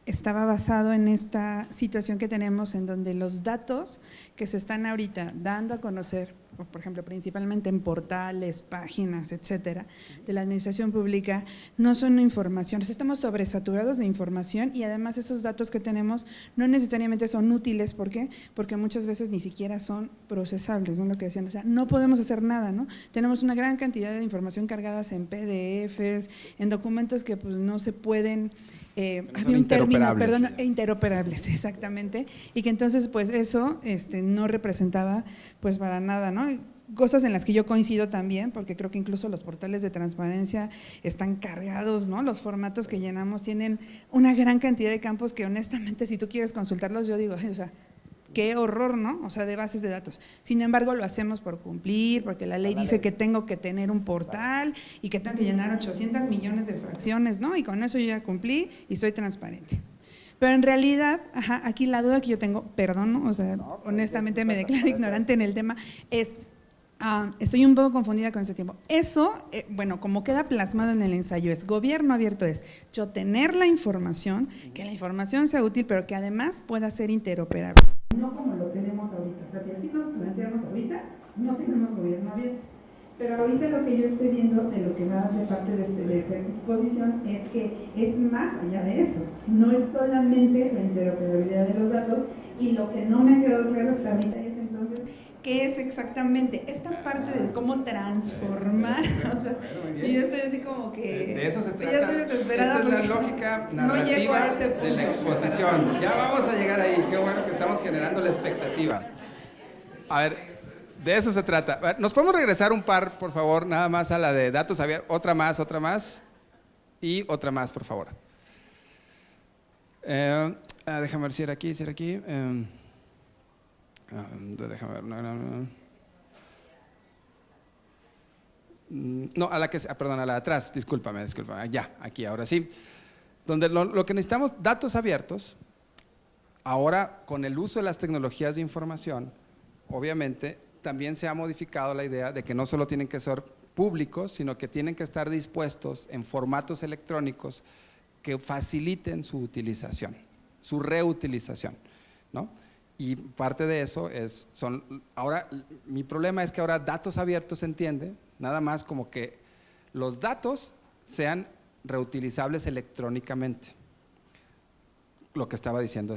estaba basado en esta situación que tenemos en donde los datos que se están ahorita dando a conocer por ejemplo, principalmente en portales, páginas, etcétera, de la administración pública, no son información. Estamos sobresaturados de información y además esos datos que tenemos no necesariamente son útiles. ¿Por qué? Porque muchas veces ni siquiera son procesables, ¿no? Lo que decían, o sea, no podemos hacer nada, ¿no? Tenemos una gran cantidad de información cargadas en PDFs, en documentos que pues no se pueden… había un término, perdón, interoperables, exactamente, y que entonces pues eso no representaba pues para nada, ¿no? Cosas en las que yo coincido también, porque creo que incluso los portales de transparencia están cargados, ¿no? Los formatos que llenamos tienen una gran cantidad de campos que honestamente si tú quieres consultarlos, yo digo, o sea, qué horror, ¿no? O sea, de bases de datos. Sin embargo, lo hacemos por cumplir, porque la ley dice que tengo que tener un portal y que tengo que llenar 800 millones de fracciones, ¿no? Y con eso yo ya cumplí y soy transparente. Pero en realidad, aquí la duda que yo tengo, perdón, ¿no? O sea, honestamente me declaro ignorante en el tema, es… estoy un poco confundida con ese tiempo. Eso, bueno, como queda plasmado en el ensayo, es gobierno abierto, es yo tener la información, que la información sea útil, pero que además pueda ser interoperable. No como lo tenemos ahorita. O sea, si así nos planteamos ahorita, no tenemos gobierno abierto. Pero ahorita lo que yo estoy viendo de lo que va de parte de esta exposición es que es más allá de eso. No es solamente la interoperabilidad de los datos y lo que no me ha quedado claro hasta ahorita es entonces… ¿qué es exactamente esta parte de cómo transformar? O sea, yo estoy así como que… De eso se trata. Ya estoy desesperada. Esa es la lógica narrativa no llego a ese punto de la exposición. Ya vamos a llegar ahí. Qué bueno que estamos generando la expectativa. A ver, de eso se trata. A ver, ¿nos podemos regresar un par, por favor, nada más a la de datos abiertos? Otra más. Y otra más, por favor. Déjame ver si era aquí. Déjame ver. No, a la que, perdón, a la de atrás, discúlpame. Ya, aquí, ahora sí. Donde lo que necesitamos, datos abiertos, ahora con el uso de las tecnologías de información, obviamente también se ha modificado la idea de que no solo tienen que ser públicos, sino que tienen que estar dispuestos en formatos electrónicos que faciliten su utilización, su reutilización, ¿no? Y parte de eso ahora mi problema es que ahora datos abiertos se entiende nada más como que los datos sean reutilizables electrónicamente. Lo que estaba diciendo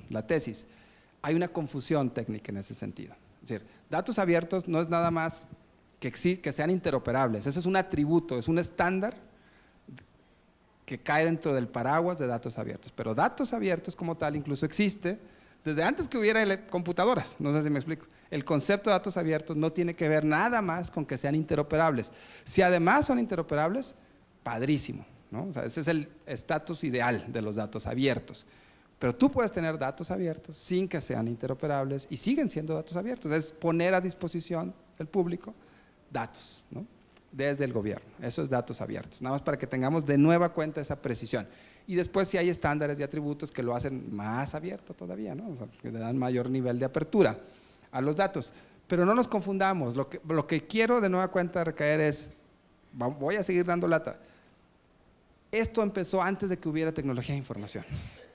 la tesis. Hay una confusión técnica en ese sentido. Es decir, datos abiertos no es nada más que sean interoperables. Eso es un atributo, es un estándar que cae dentro del paraguas de datos abiertos. Pero datos abiertos como tal incluso existe desde antes que hubiera computadoras. No sé si me explico. El concepto de datos abiertos no tiene que ver nada más con que sean interoperables. Si además son interoperables, padrísimo, ¿no? O sea, ese es el estatus ideal de los datos abiertos. Pero tú puedes tener datos abiertos sin que sean interoperables y siguen siendo datos abiertos. Es poner a disposición del público datos, ¿no? Desde el gobierno. Eso es datos abiertos. Nada más para que tengamos de nueva cuenta esa precisión. Y después si hay estándares y atributos que lo hacen más abierto todavía, ¿no? O sea, que le dan mayor nivel de apertura a los datos. Pero no nos confundamos. Lo que quiero de nueva cuenta recaer es, voy a seguir dando lata. Esto empezó antes de que hubiera tecnología de información,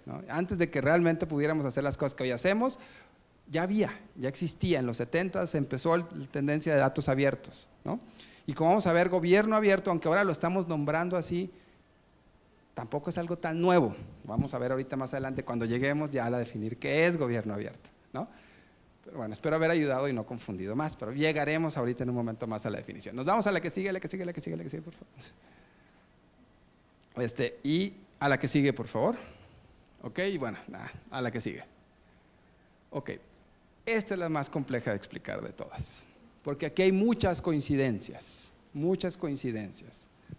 ¿no? Antes de que realmente pudiéramos hacer las cosas que hoy hacemos, ya existía. En los 70 se empezó la tendencia de datos abiertos, ¿no? Y como vamos a ver, gobierno abierto, aunque ahora lo estamos nombrando así, tampoco es algo tan nuevo. Vamos a ver ahorita más adelante cuando lleguemos ya a definir qué es gobierno abierto, ¿no? Pero bueno, espero haber ayudado y no confundido más, pero llegaremos ahorita en un momento más a la definición. Nos vamos a la que sigue, por favor. Y a la que sigue, por favor. Ok, y bueno, a la que sigue. Ok, esta es la más compleja de explicar de todas, porque aquí hay muchas coincidencias,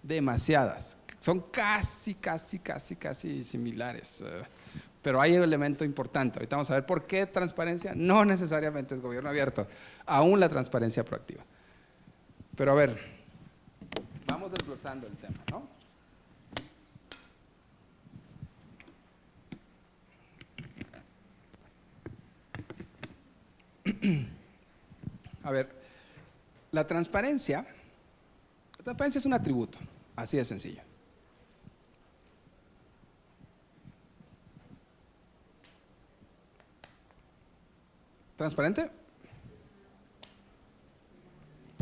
demasiadas. Son casi similares, pero hay un elemento importante. Ahorita vamos a ver por qué transparencia no necesariamente es gobierno abierto, aún la transparencia proactiva. Pero a ver, vamos desglosando el tema, ¿no? A ver, la transparencia es un atributo, así de sencillo. ¿Transparente?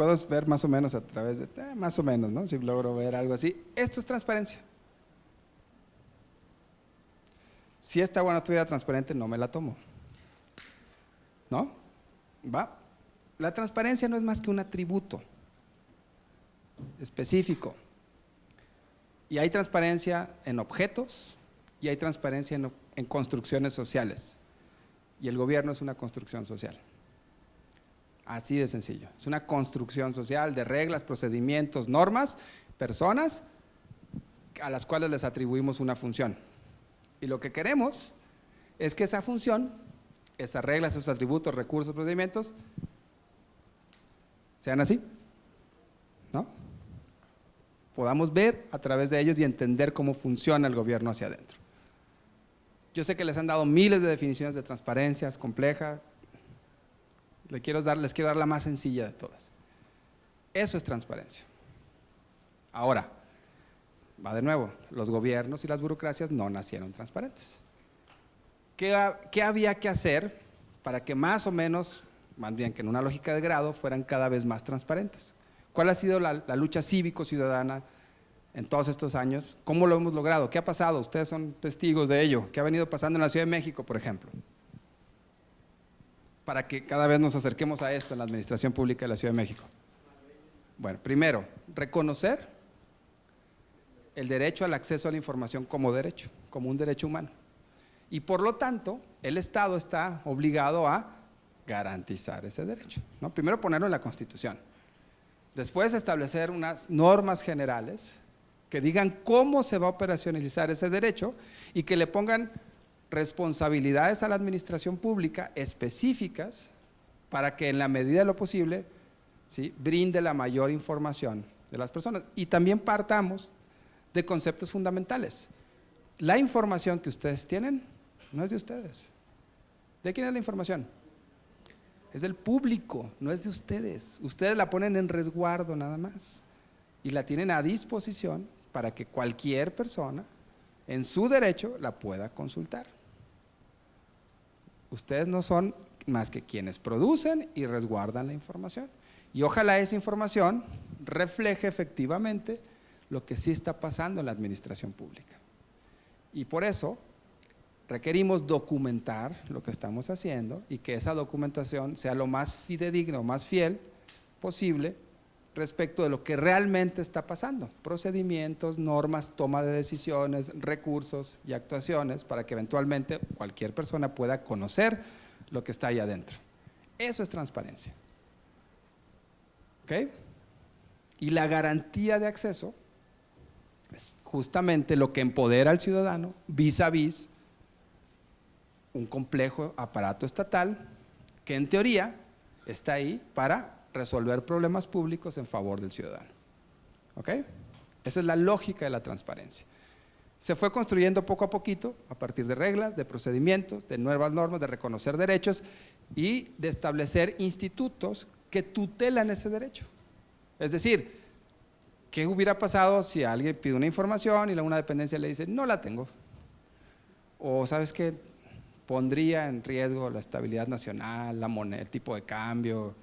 puedo ver más o menos a través de, más o menos, ¿no? Si logro ver algo así. Esto es transparencia. Si esta agua no estuviera transparente, no me la tomo. ¿No? ¿Va? La transparencia no es más que un atributo específico. Y hay transparencia en objetos y hay transparencia en construcciones sociales. Y el gobierno es una construcción social. Así de sencillo. Es una construcción social de reglas, procedimientos, normas, personas a las cuales les atribuimos una función. Y lo que queremos es que esa función, esas reglas, esos atributos, recursos, procedimientos, sean así, ¿no? Podamos ver a través de ellos y entender cómo funciona el gobierno hacia adentro. Yo sé que les han dado miles de definiciones de transparencia, es compleja. Les quiero dar la más sencilla de todas. Eso es transparencia. Ahora, va de nuevo, los gobiernos y las burocracias no nacieron transparentes. ¿Qué había que hacer para que más o menos, más bien que en una lógica de grado, fueran cada vez más transparentes? ¿Cuál ha sido la lucha cívico-ciudadana en todos estos años? ¿Cómo lo hemos logrado? ¿Qué ha pasado? Ustedes son testigos de ello. ¿Qué ha venido pasando en la Ciudad de México, por ejemplo? Para que cada vez nos acerquemos a esto en la administración pública de la Ciudad de México. Bueno, primero, reconocer el derecho al acceso a la información como derecho, como un derecho humano. Y por lo tanto, el Estado está obligado a garantizar ese derecho, ¿no? Primero ponerlo en la Constitución. Después establecer unas normas generales que digan cómo se va a operacionalizar ese derecho y que le pongan responsabilidades a la administración pública específicas para que en la medida de lo posible, ¿sí?, brinde la mayor información de las personas. Y también partamos de conceptos fundamentales. La información que ustedes tienen no es de ustedes. ¿De quién es la información? Es del público, no es de ustedes. Ustedes la ponen en resguardo nada más y la tienen a disposición para que cualquier persona en su derecho la pueda consultar. Ustedes no son más que quienes producen y resguardan la información. Y ojalá esa información refleje efectivamente lo que sí está pasando en la administración pública. Y por eso requerimos documentar lo que estamos haciendo y que esa documentación sea lo más fidedigno, más fiel posible respecto de lo que realmente está pasando. Procedimientos, normas, toma de decisiones, recursos y actuaciones para que eventualmente cualquier persona pueda conocer lo que está ahí adentro. Eso es transparencia. ¿Ok? Y la garantía de acceso es justamente lo que empodera al ciudadano vis a vis un complejo aparato estatal que en teoría está ahí para resolver problemas públicos en favor del ciudadano. ¿Ok? Esa es la lógica de la transparencia. Se fue construyendo poco a poquito a partir de reglas, de procedimientos, de nuevas normas, de reconocer derechos y de establecer institutos que tutelan ese derecho. Es decir, ¿qué hubiera pasado si alguien pide una información y una dependencia le dice, no la tengo? O ¿sabes qué? Pondría en riesgo la estabilidad nacional, la moneda, el tipo de cambio,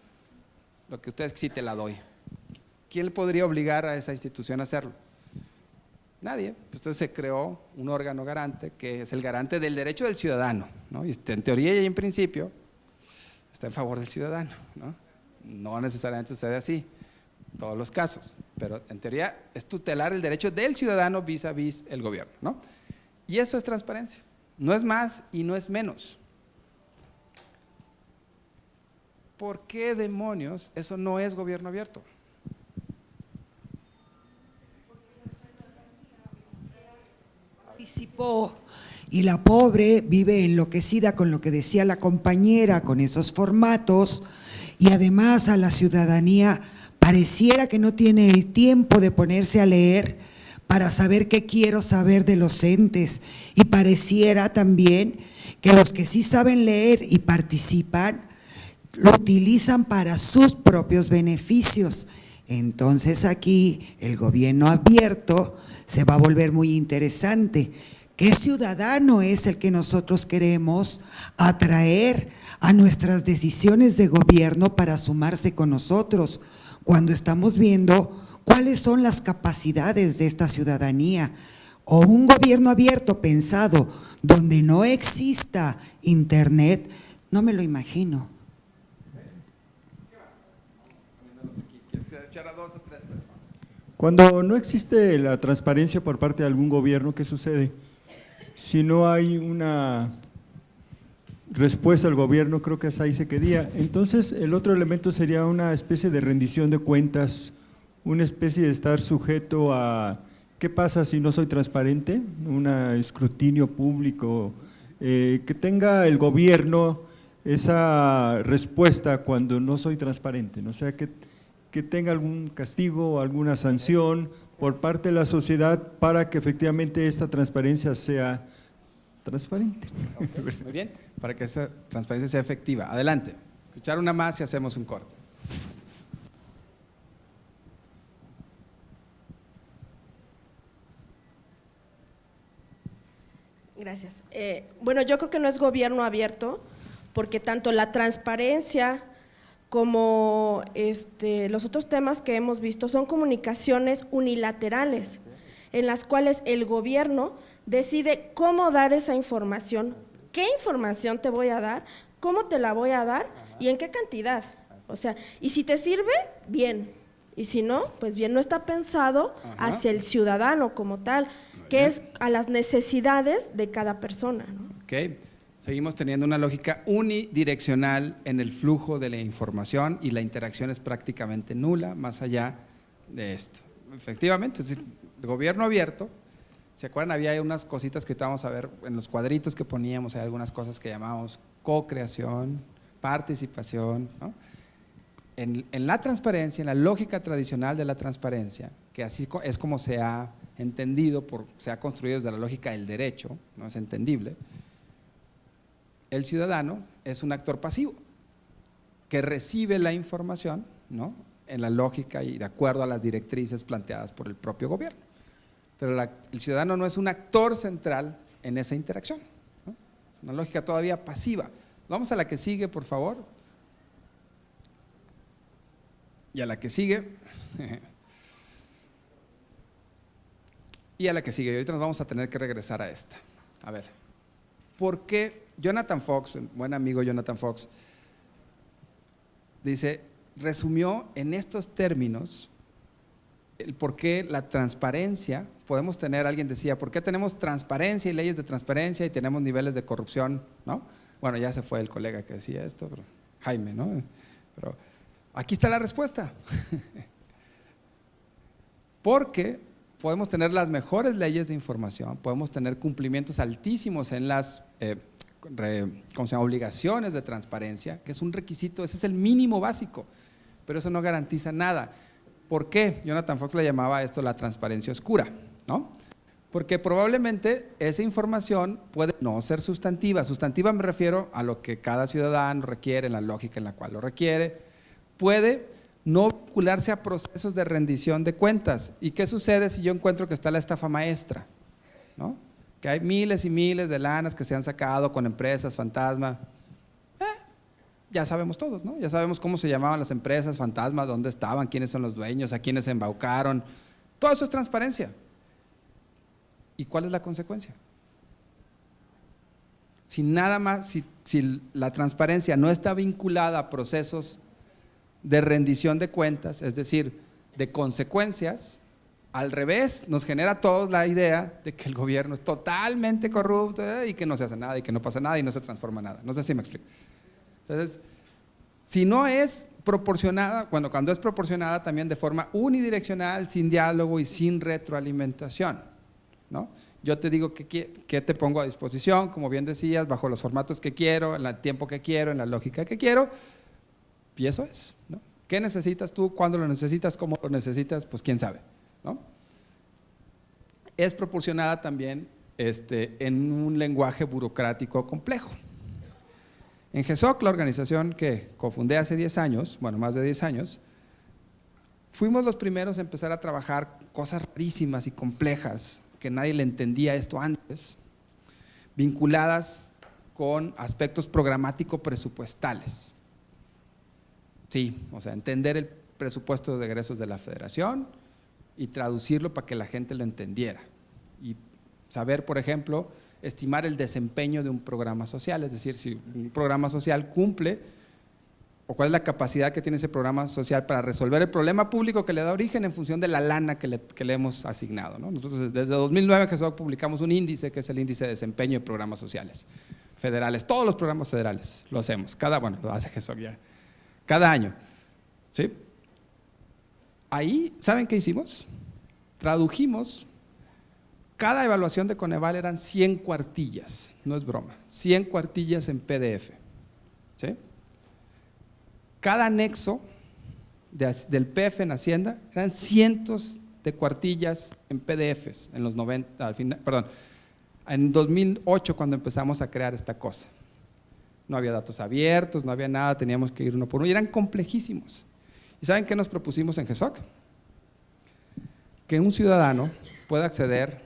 lo que ustedes sí te la doy. ¿Quién le podría obligar a esa institución a hacerlo? Nadie. Entonces se creó un órgano garante que es el garante del derecho del ciudadano, ¿no? Y en teoría y en principio está en favor del ciudadano, ¿no? No necesariamente sucede así en todos los casos, pero en teoría es tutelar el derecho del ciudadano vis a vis el gobierno, ¿no? Y eso es transparencia. No es más y no es menos. ¿Por qué demonios eso no es gobierno abierto? Participó y la pobre vive enloquecida con lo que decía la compañera, con esos formatos, y además a la ciudadanía pareciera que no tiene el tiempo de ponerse a leer para saber qué quiero saber de los entes, y pareciera también que los que sí saben leer y participan lo utilizan para sus propios beneficios. Entonces aquí el gobierno abierto se va a volver muy interesante. ¿Qué ciudadano es el que nosotros queremos atraer a nuestras decisiones de gobierno para sumarse con nosotros? cuando estamos viendo cuáles son las capacidades de esta ciudadanía. O un gobierno abierto pensado donde no exista internet, no me lo imagino. Cuando no existe la transparencia por parte de algún gobierno, ¿qué sucede? Si no hay una respuesta al gobierno, creo que hasta ahí se quedaría. Entonces, el otro elemento sería una especie de rendición de cuentas, una especie de estar sujeto a ¿qué pasa si no soy transparente? Un escrutinio público, que tenga el gobierno esa respuesta cuando no soy transparente, ¿no? O sea, que tenga algún castigo o alguna sanción por parte de la sociedad para que efectivamente esta transparencia sea transparente. Okay, muy bien, para que esa transparencia sea efectiva. Adelante, escuchar una más y hacemos un corte. Gracias. Bueno, yo creo que no es gobierno abierto, porque tanto la transparencia como los otros temas que hemos visto son comunicaciones unilaterales, en las cuales el gobierno decide cómo dar esa información, qué información te voy a dar, cómo te la voy a dar y en qué cantidad. O sea, y si te sirve, bien, y si no, pues bien, no está pensado hacia el ciudadano como tal, que es a las necesidades de cada persona, ¿no? Ok, seguimos teniendo una lógica unidireccional en el flujo de la información y la interacción es prácticamente nula más allá de esto. Efectivamente, es decir, el gobierno abierto, ¿se acuerdan? Había unas cositas que vamos a ver en los cuadritos que poníamos, hay algunas cosas que llamábamos co-creación, participación, ¿no? En la transparencia, en la lógica tradicional de la transparencia, que así es como se ha entendido, se ha construido desde la lógica del derecho, no es entendible, el ciudadano es un actor pasivo que recibe la información, ¿no?, en la lógica y de acuerdo a las directrices planteadas por el propio gobierno. Pero el ciudadano no es un actor central en esa interacción, ¿no? Es una lógica todavía pasiva. Vamos a la que sigue, por favor. Y a la que sigue. Y a la que sigue. Y ahorita nos vamos a tener que regresar a esta. A ver, ¿por qué Jonathan Fox, el buen amigo Jonathan Fox, dice, resumió en estos términos el por qué la transparencia, podemos tener, alguien decía, ¿por qué tenemos transparencia y leyes de transparencia y tenemos niveles de corrupción? ¿No? Bueno, ya se fue el colega que decía esto, pero, Jaime, ¿no? Pero aquí está la respuesta. Porque podemos tener las mejores leyes de información, podemos tener cumplimientos altísimos en las obligaciones de transparencia, que es un requisito, ese es el mínimo básico, pero eso no garantiza nada. ¿Por qué? Jonathan Fox le llamaba a esto la transparencia oscura, ¿no? Porque probablemente esa información puede no ser sustantiva. Sustantiva me refiero a lo que cada ciudadano requiere, en la lógica en la cual lo requiere. Puede no vincularse a procesos de rendición de cuentas. ¿Y qué sucede si yo encuentro que está la estafa maestra? ¿No? Que hay miles y miles de lanas que se han sacado con empresas fantasma. Ya sabemos todos, ¿no? Ya sabemos cómo se llamaban las empresas fantasma, dónde estaban, quiénes son los dueños, a quiénes se embaucaron. Todo eso es transparencia. ¿Y cuál es la consecuencia? Si nada más, si la transparencia no está vinculada a procesos de rendición de cuentas, es decir, de consecuencias, al revés, nos genera a todos la idea de que el gobierno es totalmente corrupto y que no se hace nada y que no pasa nada y no se transforma nada. No sé si me explico. Entonces, si no es proporcionada, bueno, cuando es proporcionada también de forma unidireccional, sin diálogo y sin retroalimentación, ¿no? Yo te digo que te pongo a disposición, como bien decías, bajo los formatos que quiero, en el tiempo que quiero, en la lógica que quiero, y eso es, ¿no? ¿Qué necesitas tú? ¿Cuándo lo necesitas? ¿Cómo lo necesitas? Pues quién sabe, ¿no? Es proporcionada también en un lenguaje burocrático complejo. En GESOC, la organización que cofundé hace 10 años, bueno, más de 10 años, fuimos los primeros a empezar a trabajar cosas rarísimas y complejas, que nadie le entendía esto antes, vinculadas con aspectos programático-presupuestales. Sí, o sea, entender presupuesto de egresos de la Federación y traducirlo para que la gente lo entendiera. Y saber, por ejemplo, estimar el desempeño de un programa social, es decir, si un programa social cumple o cuál es la capacidad que tiene ese programa social para resolver el problema público que le da origen en función de la lana que le hemos asignado, ¿no? Nosotros desde 2009 en GESOC publicamos un índice que es el índice de desempeño de programas sociales federales, todos los programas federales lo hacemos, bueno, lo hace GESOC ya, cada año, ¿sí? Ahí, ¿saben qué hicimos? Tradujimos, cada evaluación de Coneval eran 100 cuartillas, no es broma, 100 cuartillas en PDF, ¿sí? Cada anexo del PF en Hacienda eran cientos de cuartillas en PDFs en los 90, en 2008 cuando empezamos a crear esta cosa. No había datos abiertos, no había nada, teníamos que ir uno por uno y eran complejísimos. ¿Y saben qué nos propusimos en GESOC? Que un ciudadano pueda acceder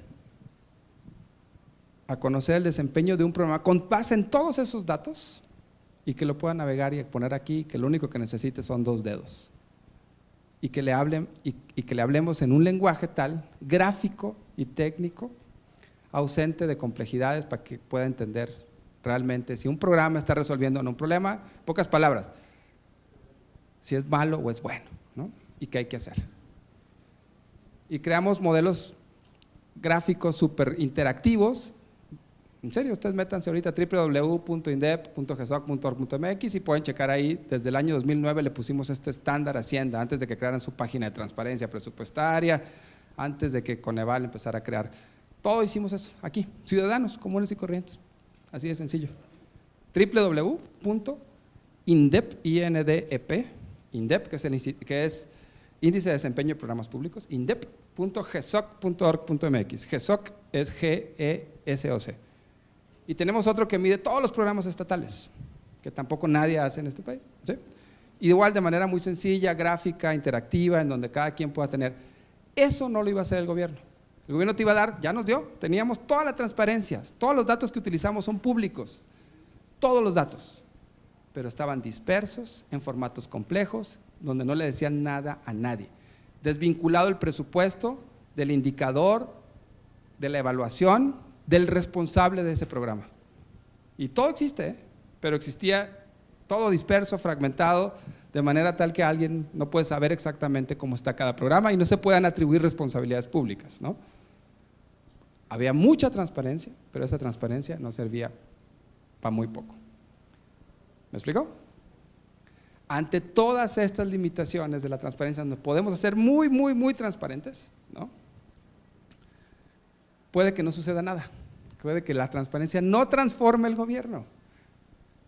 a conocer el desempeño de un programa con base en todos esos datos y que lo pueda navegar y poner aquí, que lo único que necesite son 2 dedos y que le hablemos en un lenguaje tal, gráfico y técnico, ausente de complejidades para que pueda entender realmente si un programa está resolviendo o no un problema, pocas palabras, si es malo o es bueno, ¿no? Y qué hay que hacer. Y creamos modelos gráficos súper interactivos. En serio, ustedes métanse ahorita a www.indep.gesoc.org.mx y pueden checar ahí, desde el año 2009 le pusimos este estándar Hacienda, antes de que crearan su página de transparencia presupuestaria, antes de que Coneval empezara a crear. Todo hicimos eso, aquí, ciudadanos comunes y corrientes, así de sencillo. www.indep, INDEP, que es Índice de Desempeño de Programas Públicos, indep.gesoc.org.mx. GESOC es GESOC. Y tenemos otro que mide todos los programas estatales, que tampoco nadie hace en este país, ¿sí? Igual de manera muy sencilla, gráfica, interactiva, en donde cada quien pueda tener. Eso no lo iba a hacer el gobierno. El gobierno te iba a dar, ya nos dio, teníamos toda la transparencia, todos los datos que utilizamos son públicos, todos los datos, pero estaban dispersos en formatos complejos, donde no le decían nada a nadie. Desvinculado el presupuesto del indicador, de la evaluación, del responsable de ese programa. Y todo existe, pero existía todo disperso, fragmentado, de manera tal que alguien no puede saber exactamente cómo está cada programa y no se puedan atribuir responsabilidades públicas, ¿no? Había mucha transparencia, pero esa transparencia no servía para muy poco. ¿Me explico? Ante todas estas limitaciones de la transparencia, donde podemos ser muy, muy, muy transparentes, ¿no? Puede que no suceda nada, puede que la transparencia no transforme el gobierno,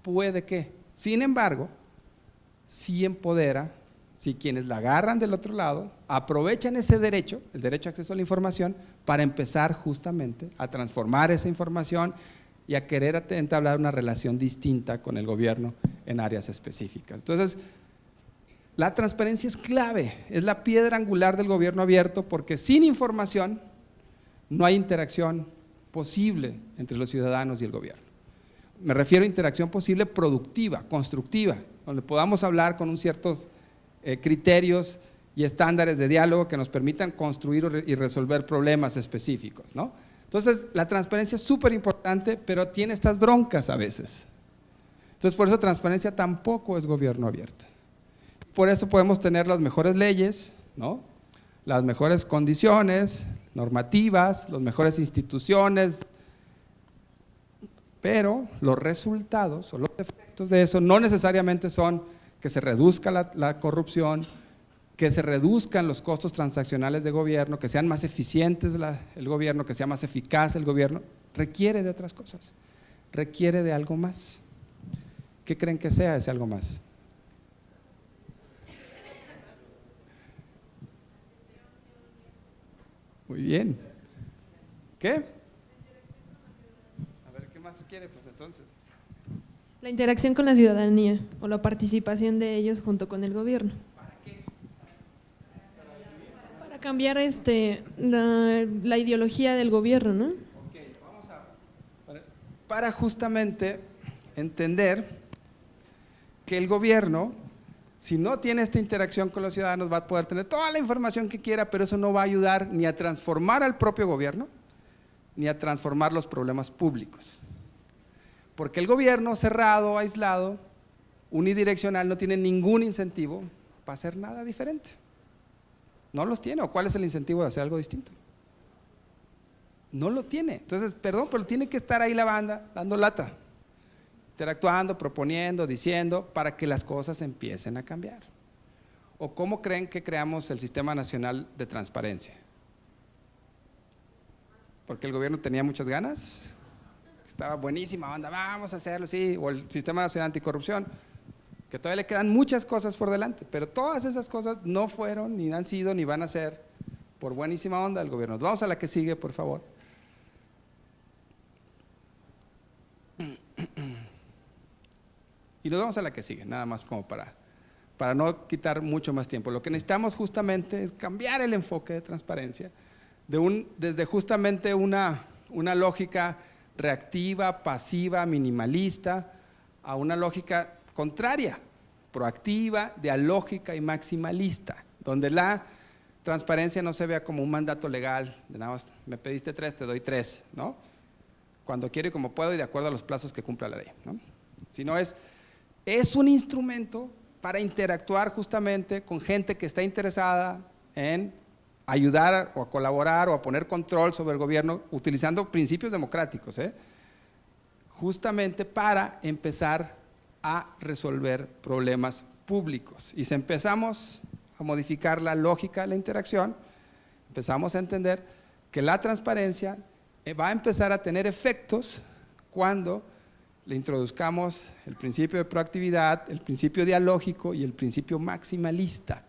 puede que, sin embargo, sí empodera, si quienes la agarran del otro lado, aprovechan ese derecho, el derecho a acceso a la información, para empezar justamente a transformar esa información y a querer entablar una relación distinta con el gobierno en áreas específicas. Entonces, la transparencia es clave, es la piedra angular del gobierno abierto, porque sin información no hay interacción posible entre los ciudadanos y el gobierno. Me refiero a interacción posible productiva, constructiva, donde podamos hablar con ciertos criterios y estándares de diálogo que nos permitan construir y resolver problemas específicos, ¿no? Entonces, la transparencia es súper importante, pero tiene estas broncas a veces. Entonces, por eso transparencia tampoco es gobierno abierto. Por eso podemos tener las mejores leyes, ¿no? Las mejores condiciones normativas, las mejores instituciones, pero los resultados o los efectos de eso no necesariamente son que se reduzca la corrupción, que se reduzcan los costos transaccionales de gobierno, que sean más eficientes el gobierno, que sea más eficaz el gobierno. Requiere de otras cosas, requiere de algo más. ¿Qué creen que sea ese algo más? Muy bien. ¿Qué? A ver, ¿qué más quiere? Pues entonces. La interacción con la ciudadanía o la participación de ellos junto con el gobierno. ¿Para qué? Para cambiar la ideología del gobierno, ¿no? Okay, para justamente entender que el gobierno Si no tiene esta interacción con los ciudadanos, va a poder tener toda la información que quiera, pero eso no va a ayudar ni a transformar al propio gobierno, ni a transformar los problemas públicos. Porque el gobierno cerrado, aislado, unidireccional, no tiene ningún incentivo para hacer nada diferente. No los tiene. ¿O cuál es el incentivo de hacer algo distinto? No lo tiene. Entonces, perdón, pero tiene que estar ahí la banda dando lata, interactuando, proponiendo, diciendo, para que las cosas empiecen a cambiar. ¿O cómo creen que creamos el Sistema Nacional de Transparencia? Porque el gobierno tenía muchas ganas, estaba buenísima banda, vamos a hacerlo, sí, o el Sistema Nacional Anticorrupción, que todavía le quedan muchas cosas por delante, pero todas esas cosas no fueron, ni han sido, ni van a ser por buenísima onda del gobierno. Vamos a la que sigue, por favor. Y nos vamos a la que sigue, nada más como para no quitar mucho más tiempo. Lo que necesitamos justamente es cambiar el enfoque de transparencia desde justamente una lógica reactiva, pasiva, minimalista, a una lógica contraria, proactiva, dialógica y maximalista, donde la transparencia no se vea como un mandato legal, de nada más, me pediste 3, te doy 3, ¿no? Cuando quiero y como puedo y de acuerdo a los plazos que cumpla la ley, ¿no? Sino es un instrumento para interactuar justamente con gente que está interesada en ayudar o a colaborar o a poner control sobre el gobierno utilizando principios democráticos, justamente para empezar a resolver problemas públicos. Y si empezamos a modificar la lógica de la interacción, empezamos a entender que la transparencia va a empezar a tener efectos cuando le introduzcamos el principio de proactividad, el principio dialógico y el principio maximalista.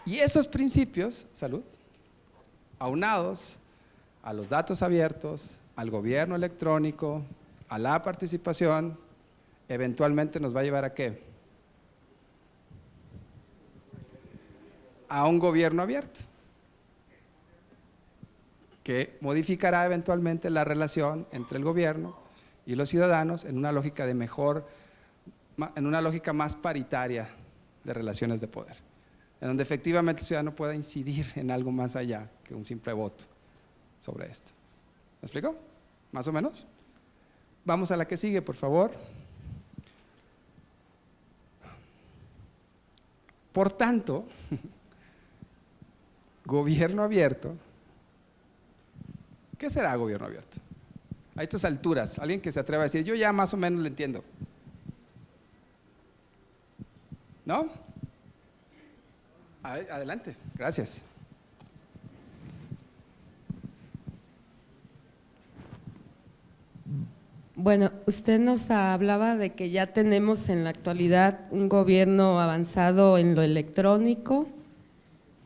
Y esos principios, salud, aunados a los datos abiertos, al gobierno electrónico, a la participación, eventualmente nos va a llevar ¿a qué? A un gobierno abierto, que modificará eventualmente la relación entre el gobierno y los ciudadanos en una lógica en una lógica más paritaria de relaciones de poder, en donde efectivamente el ciudadano pueda incidir en algo más allá que un simple voto sobre esto. ¿Me explico? ¿Más o menos? Vamos a la que sigue, por favor. Por tanto, gobierno abierto. ¿Qué será gobierno abierto? A estas alturas, alguien que se atreva a decir, yo ya más o menos lo entiendo. ¿No? Adelante, gracias. Bueno, usted nos hablaba de que ya tenemos en la actualidad un gobierno avanzado en lo electrónico,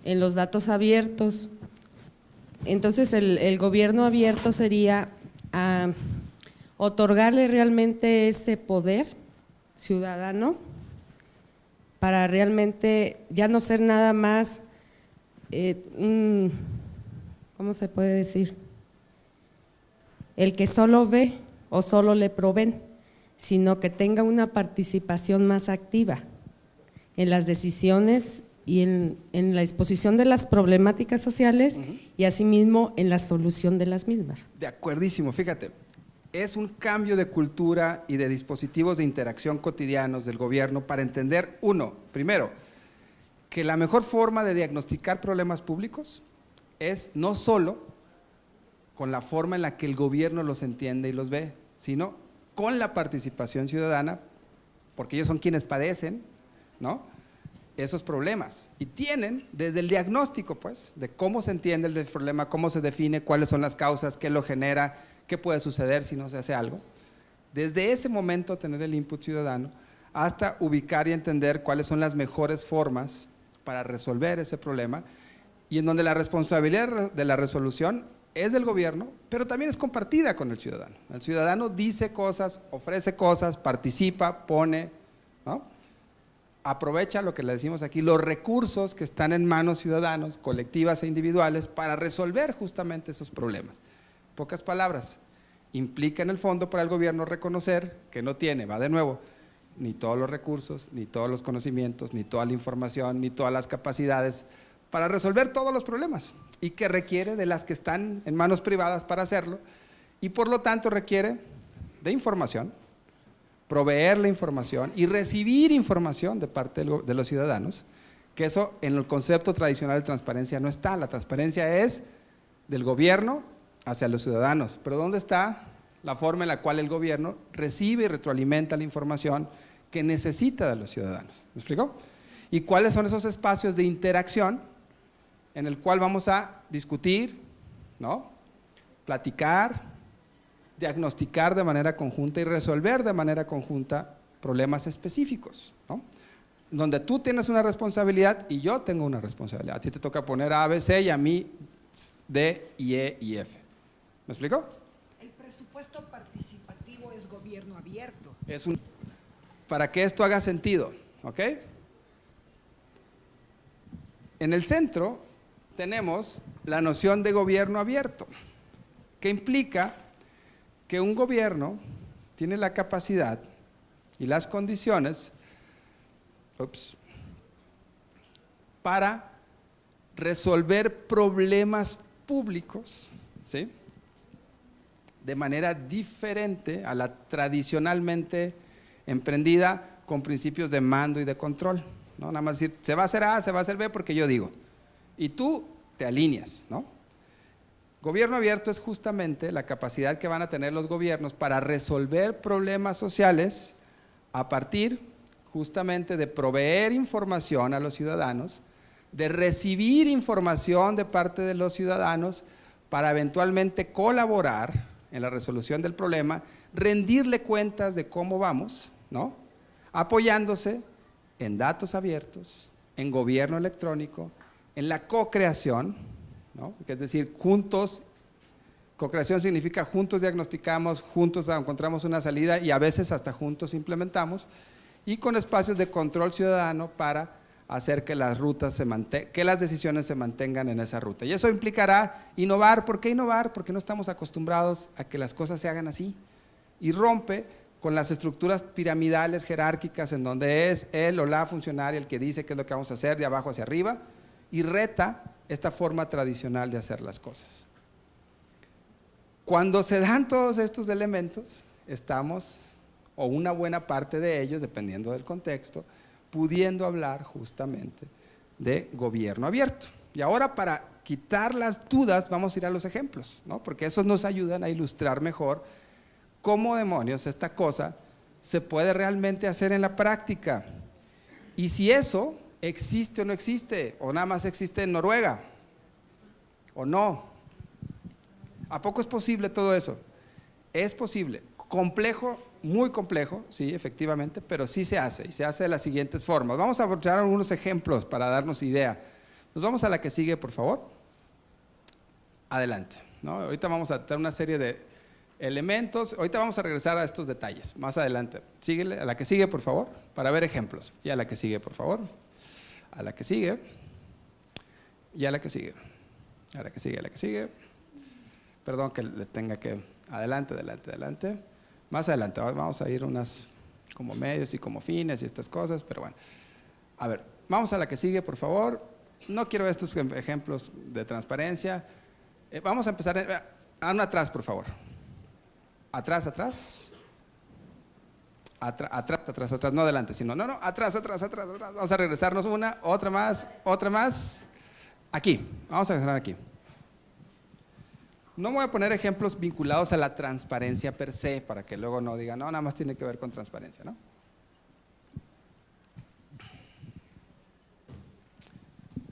en los datos abiertos. Entonces, el gobierno abierto sería otorgarle realmente ese poder ciudadano para realmente ya no ser nada más, ¿cómo se puede decir? El que solo ve o solo le proveen, sino que tenga una participación más activa en las decisiones y en la exposición de las problemáticas sociales y asimismo en la solución de las mismas. De acuerdísimo, fíjate, es un cambio de cultura y de dispositivos de interacción cotidianos del gobierno para entender, primero, que la mejor forma de diagnosticar problemas públicos es no solo con la forma en la que el gobierno los entiende y los ve, sino con la participación ciudadana, porque ellos son quienes padecen, ¿no?, esos problemas y tienen desde el diagnóstico, pues, de cómo se entiende el problema, cómo se define, cuáles son las causas, qué lo genera, qué puede suceder si no se hace algo. Desde ese momento tener el input ciudadano hasta ubicar y entender cuáles son las mejores formas para resolver ese problema y en donde la responsabilidad de la resolución es del gobierno, pero también es compartida con el ciudadano. El ciudadano dice cosas, ofrece cosas, participa, pone, ¿no?, aprovecha lo que le decimos aquí, los recursos que están en manos ciudadanos, colectivas e individuales, para resolver justamente esos problemas. Pocas palabras, implica en el fondo para el gobierno reconocer que no tiene, va de nuevo, ni todos los recursos, ni todos los conocimientos, ni toda la información, ni todas las capacidades para resolver todos los problemas y que requiere de las que están en manos privadas para hacerlo y por lo tanto requiere de información, proveer la información y recibir información de parte de los ciudadanos, que eso en el concepto tradicional de transparencia no está. La transparencia es del gobierno hacia los ciudadanos, pero ¿dónde está la forma en la cual el gobierno recibe y retroalimenta la información que necesita de los ciudadanos? ¿Me explico? ¿Y cuáles son esos espacios de interacción en el cual vamos a discutir, ¿no?, platicar, diagnosticar de manera conjunta y resolver de manera conjunta problemas específicos, ¿no?, donde tú tienes una responsabilidad y yo tengo una responsabilidad? A ti te toca poner A, B, C y a mí D, I, E y F. ¿Me explico? El presupuesto participativo es gobierno abierto. Para que esto haga sentido, ¿ok? En el centro tenemos la noción de gobierno abierto, que implica que un gobierno tiene la capacidad y las condiciones para resolver problemas públicos, ¿sí?, de manera diferente a la tradicionalmente emprendida con principios de mando y de control, ¿no? Nada más decir, se va a hacer A, se va a hacer B porque yo digo, y tú te alineas, ¿no? Gobierno abierto es justamente la capacidad que van a tener los gobiernos para resolver problemas sociales a partir justamente de proveer información a los ciudadanos, de recibir información de parte de los ciudadanos para eventualmente colaborar en la resolución del problema, rendirle cuentas de cómo vamos, ¿no?, apoyándose en datos abiertos, en gobierno electrónico, en la co-creación, ¿no?, es decir, juntos. Co-creación significa juntos diagnosticamos, juntos encontramos una salida y a veces hasta juntos implementamos, y con espacios de control ciudadano para hacer que las rutas que las decisiones se mantengan en esa ruta. Y eso implicará innovar. ¿Por qué innovar? Porque no estamos acostumbrados a que las cosas se hagan así. Y rompe con las estructuras piramidales jerárquicas en donde es él o la funcionaria el que dice qué es lo que vamos a hacer de abajo hacia arriba, y reta esta forma tradicional de hacer las cosas. Cuando se dan todos estos elementos, estamos, o una buena parte de ellos, dependiendo del contexto, pudiendo hablar justamente de gobierno abierto. Y ahora, para quitar las dudas, vamos a ir a los ejemplos, ¿no?, porque esos nos ayudan a ilustrar mejor cómo demonios esta cosa se puede realmente hacer en la práctica. Y si eso existe o no existe, o nada más existe en Noruega, o no. ¿A poco es posible todo eso? Es posible. Complejo, muy complejo, sí, efectivamente, pero sí se hace, y se hace de las siguientes formas. Vamos a aprovechar algunos ejemplos para darnos idea. Nos vamos a la que sigue, por favor. Adelante, ¿no? Ahorita vamos a tener una serie de elementos. Ahorita vamos a regresar a estos detalles, más adelante. Síguele, a la que sigue, por favor, para ver ejemplos. Y a la que sigue, por favor. A la que sigue. Y a la que sigue. A la que sigue, a la que sigue. Perdón que le tenga que… Adelante, adelante, adelante. Más adelante, vamos a ir unas como medios y como fines y estas cosas, pero bueno. A ver, vamos a la que sigue, por favor. No quiero estos ejemplos de transparencia. Vamos a empezar… A una atrás, por favor. Atrás, atrás. Atrás, atrás, atrás. No adelante, sino… No, atrás, atrás, atrás, atrás. Vamos a regresarnos una, otra más, otra más. Aquí, vamos a regresar aquí. No voy a poner ejemplos vinculados a la transparencia per se, para que luego no digan, no, nada más tiene que ver con transparencia, ¿no?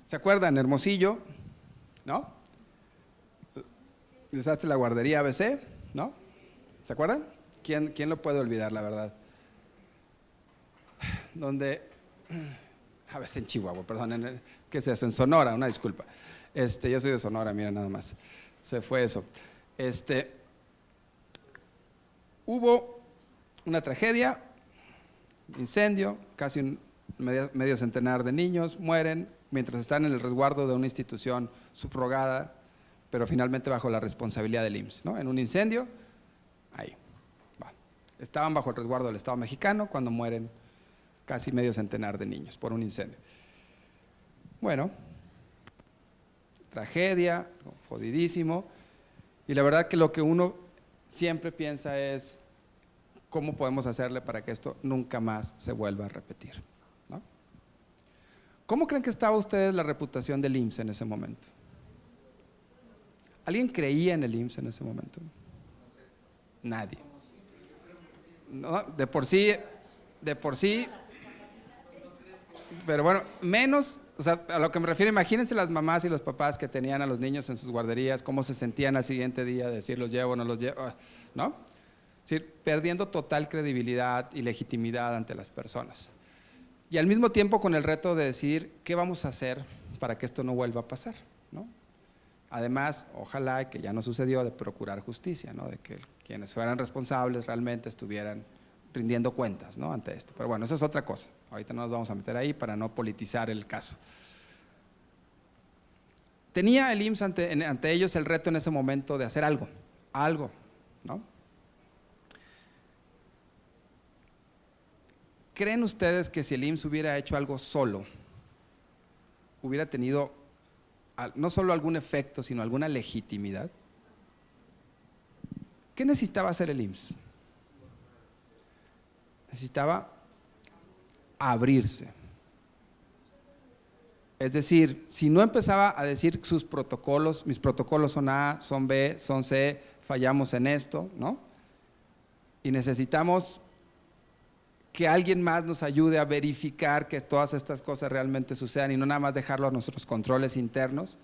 ¿Se acuerdan? Hermosillo, ¿no? Desastre de la guardería ABC, ¿no? ¿Se acuerdan? ¿Quién lo puede olvidar, la verdad? Donde… A veces en Chihuahua, perdón, ¿qué es eso? En Sonora, una disculpa. Yo soy de Sonora, mira nada más. Se fue eso. Hubo una tragedia, incendio, casi medio centenar de niños mueren mientras están en el resguardo de una institución subrogada, pero finalmente bajo la responsabilidad del IMSS, ¿no? En un incendio, ahí va. estaban bajo el resguardo del Estado mexicano cuando mueren casi medio centenar de niños por un incendio. Bueno, tragedia, jodidísimo, y la verdad que lo que uno siempre piensa es cómo podemos hacerle para que esto nunca más se vuelva a repetir, ¿no? ¿Cómo creen que estaba ustedes la reputación del IMSS en ese momento? ¿Alguien creía en el IMSS en ese momento? Nadie. No, de por sí, pero bueno, menos, o sea, a lo que me refiero, imagínense las mamás y los papás que tenían a los niños en sus guarderías, cómo se sentían al siguiente día de decir los llevo, no los llevo, ¿no? Es decir, perdiendo total credibilidad y legitimidad ante las personas. Y al mismo tiempo con el reto de decir, ¿qué vamos a hacer para que esto no vuelva a pasar? ¿No? Además, ojalá que ya no sucedió, de procurar justicia, ¿no? De que quienes fueran responsables realmente estuvieran rindiendo cuentas, ¿no? Ante esto. Pero bueno, eso es otra cosa. Ahorita no nos vamos a meter ahí para no politizar el caso. Tenía el IMSS ante ellos el reto en ese momento de hacer algo, ¿no? ¿Creen ustedes que si el IMSS hubiera hecho algo solo, hubiera tenido no solo algún efecto, sino alguna legitimidad? ¿Qué necesitaba hacer el IMSS? Necesitaba abrirse. Es decir, si no empezaba a decir sus protocolos, mis protocolos son A, son B, son C, fallamos en esto, ¿no? Y necesitamos que alguien más nos ayude a verificar que todas estas cosas realmente sucedan y no nada más dejarlo a nuestros controles internos.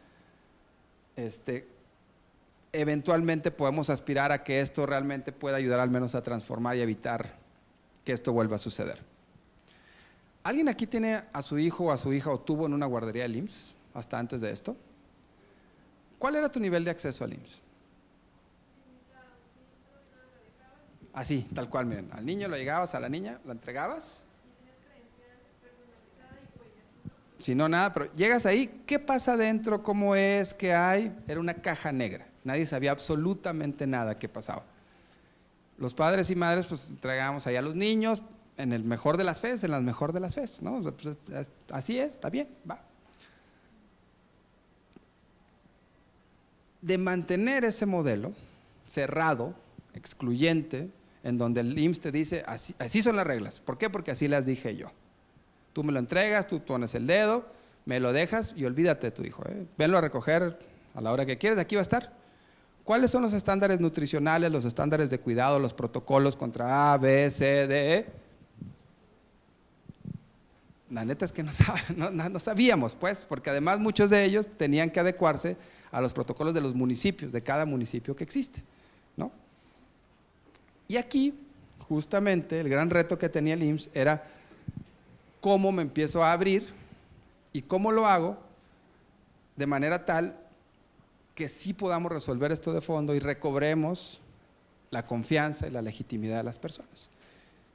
Eventualmente podemos aspirar a que esto realmente pueda ayudar al menos a transformar y evitar que esto vuelva a suceder. ¿Alguien aquí tiene a su hijo o a su hija o tuvo en una guardería del IMSS hasta antes de esto? ¿Cuál era tu nivel de acceso al IMSS? Así, tal cual, miren, al niño lo llegabas, a la niña la entregabas. Si no, nada, pero llegas ahí, ¿qué pasa adentro? ¿Cómo es? ¿Qué hay? Era una caja negra, nadie sabía absolutamente nada qué pasaba. Los padres y madres pues entregábamos ahí a los niños en el mejor de las fes, en las mejor de las fes, ¿no? Pues, así es, está bien, va. De mantener ese modelo cerrado, excluyente, en donde el IMSS te dice, así son las reglas. ¿Por qué? Porque así las dije yo. Tú me lo entregas, tú pones el dedo, me lo dejas y olvídate de tu hijo. Venlo a recoger a la hora que quieres, aquí va a estar. ¿Cuáles son los estándares nutricionales, los estándares de cuidado, los protocolos contra A, B, C, D, E? La neta es que no sabíamos, pues, porque además muchos de ellos tenían que adecuarse a los protocolos de los municipios, de cada municipio que existe, ¿no? Y aquí, justamente, el gran reto que tenía el IMSS era cómo me empiezo a abrir y cómo lo hago de manera tal que sí podamos resolver esto de fondo y recobremos la confianza y la legitimidad de las personas.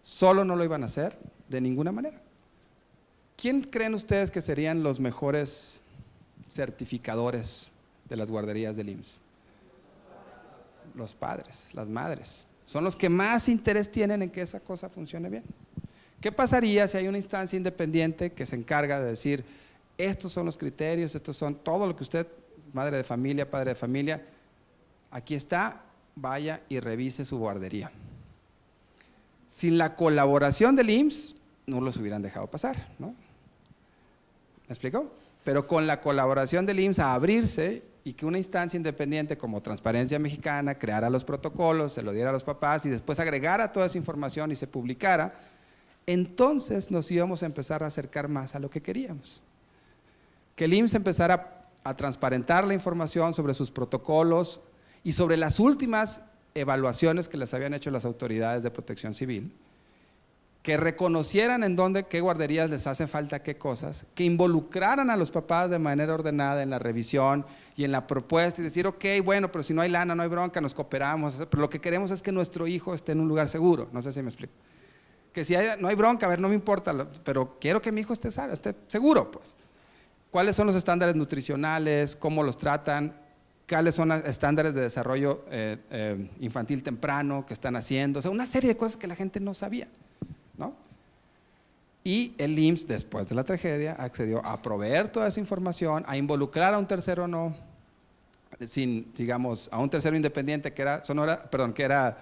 Solo no lo iban a hacer de ninguna manera. ¿Quién creen ustedes que serían los mejores certificadores de las guarderías del IMSS? Los padres, las madres. Son los que más interés tienen en que esa cosa funcione bien. ¿Qué pasaría si hay una instancia independiente que se encarga de decir, estos son los criterios, estos son todo lo que usted, madre de familia, padre de familia, aquí está, vaya y revise su guardería? Sin la colaboración del IMSS, no los hubieran dejado pasar, ¿no? ¿Me explico? Pero con la colaboración del IMSS a abrirse y que una instancia independiente como Transparencia Mexicana creara los protocolos, se lo diera a los papás y después agregara toda esa información y se publicara, entonces nos íbamos a empezar a acercar más a lo que queríamos. Que el IMSS empezara a transparentar la información sobre sus protocolos y sobre las últimas evaluaciones que les habían hecho las autoridades de protección civil, que reconocieran en dónde, qué guarderías les hace falta qué cosas, que involucraran a los papás de manera ordenada en la revisión y en la propuesta y decir, ok, bueno, pero si no hay lana, no hay bronca, nos cooperamos, pero lo que queremos es que nuestro hijo esté en un lugar seguro, no sé si me explico. Que si no hay bronca, a ver, no me importa, pero quiero que mi hijo esté seguro, pues. ¿Cuáles son los estándares nutricionales? ¿Cómo los tratan? cuáles son los estándares de desarrollo infantil temprano que están haciendo, o sea, una serie de cosas que la gente no sabía, ¿no? Y el IMSS, después de la tragedia, accedió a proveer toda esa información, a involucrar a un tercero digamos, a un tercero independiente que era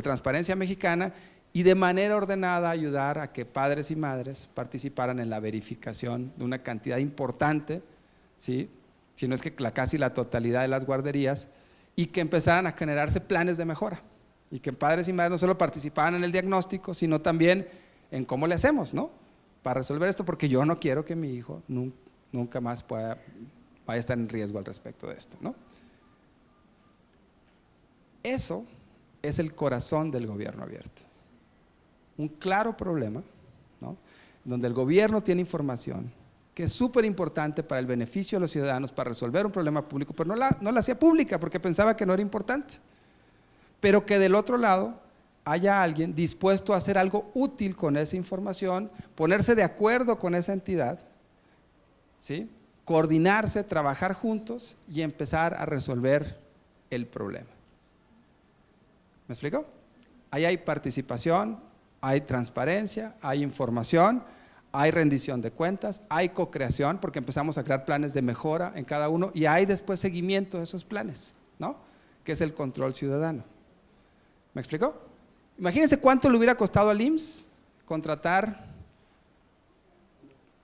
Transparencia Mexicana, y de manera ordenada ayudar a que padres y madres participaran en la verificación de una cantidad importante, ¿sí? Si no es que casi la totalidad de las guarderías, y que empezaran a generarse planes de mejora, y que padres y madres no solo participaran en el diagnóstico, sino también en cómo le hacemos, ¿no? Para resolver esto, porque yo no quiero que mi hijo nunca más vaya a estar en riesgo al respecto de esto, ¿no? Eso es el corazón del gobierno abierto. Un claro problema, ¿no? Donde el gobierno tiene información que es súper importante para el beneficio de los ciudadanos, para resolver un problema público, pero no la hacía pública porque pensaba que no era importante. Pero que del otro lado haya alguien dispuesto a hacer algo útil con esa información, ponerse de acuerdo con esa entidad, ¿sí? Coordinarse, trabajar juntos y empezar a resolver el problema. ¿Me explico? Ahí hay participación, hay transparencia, hay información, hay rendición de cuentas, hay co-creación, porque empezamos a crear planes de mejora en cada uno, y hay después seguimiento de esos planes, ¿no? Que es el control ciudadano. ¿Me explico? Imagínense cuánto le hubiera costado al IMSS contratar.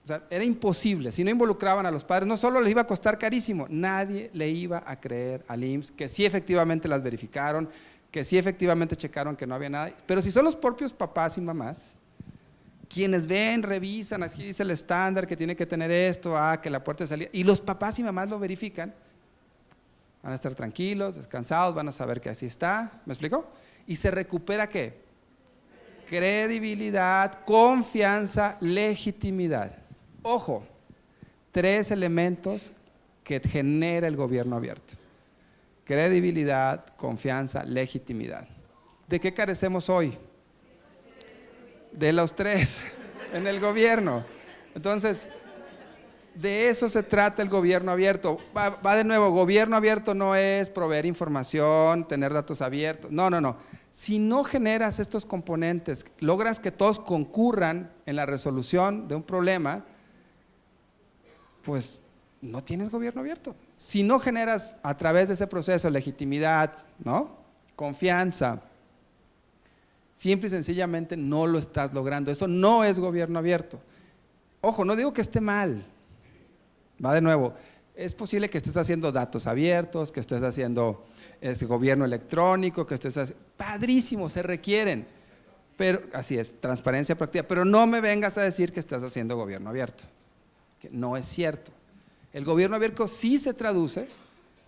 O sea, era imposible. Si no involucraban a los padres, no solo les iba a costar carísimo, nadie le iba a creer al IMSS que sí efectivamente las verificaron, que sí efectivamente checaron que no había nada. Pero si son los propios papás y mamás quienes ven, revisan, aquí dice el estándar que tiene que tener esto, que la puerta de salida, y los papás y mamás lo verifican, van a estar tranquilos, descansados, van a saber que así está. ¿Me explico? Y se recupera ¿qué? Credibilidad, confianza, legitimidad. Ojo, 3 elementos que genera el gobierno abierto: credibilidad, confianza, legitimidad. ¿De qué carecemos hoy? De los 3 en el gobierno. Entonces, de eso se trata el gobierno abierto. Va de nuevo, gobierno abierto no es proveer información, tener datos abiertos. No. Si no generas estos componentes, logras que todos concurran en la resolución de un problema, pues no tienes gobierno abierto. Si no generas a través de ese proceso legitimidad, ¿no? Confianza, simple y sencillamente no lo estás logrando. Eso no es gobierno abierto. Ojo, no digo que esté mal. Va de nuevo, es posible que estés haciendo datos abiertos, que estés haciendo gobierno electrónico, que estés haciendo… Padrísimo, se requieren. Pero así es, transparencia práctica. Pero no me vengas a decir que estás haciendo gobierno abierto. Que no es cierto. El gobierno abierto sí se traduce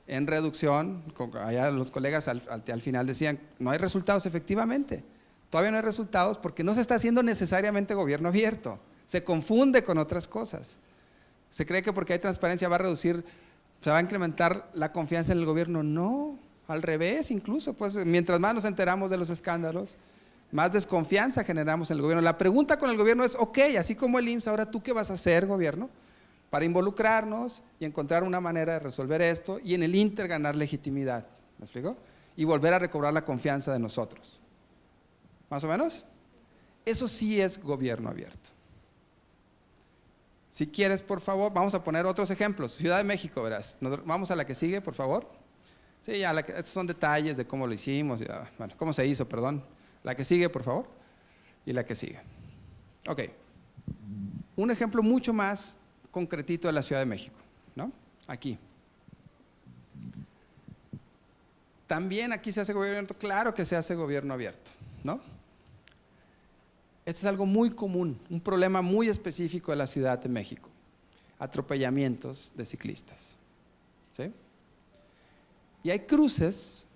en reducción. Allá los colegas al final decían, no hay resultados. Efectivamente, todavía no hay resultados porque no se está haciendo necesariamente gobierno abierto. Se confunde con otras cosas. Se cree que porque hay transparencia va a reducir, se va a incrementar la confianza en el gobierno. No, al revés incluso, pues mientras más nos enteramos de los escándalos, más desconfianza generamos en el gobierno. La pregunta con el gobierno es, ok, así como el IMSS, ahora tú qué vas a hacer, gobierno, para involucrarnos y encontrar una manera de resolver esto y en el inter ganar legitimidad. ¿Me explico? Y volver a recobrar la confianza de nosotros. ¿Más o menos? Eso sí es gobierno abierto. Si quieres, por favor, vamos a poner otros ejemplos. Ciudad de México, verás. Vamos a la que sigue, por favor. Sí, ya, estos son detalles de cómo lo hicimos, bueno, cómo se hizo, perdón. La que sigue, por favor. Y la que sigue. Ok. Un ejemplo mucho más concretito de la Ciudad de México, ¿no? Aquí. También aquí se hace gobierno abierto, claro que se hace gobierno abierto, ¿no? Esto es algo muy común, un problema muy específico de la Ciudad de México: atropellamientos de ciclistas, ¿sí? Y hay cruces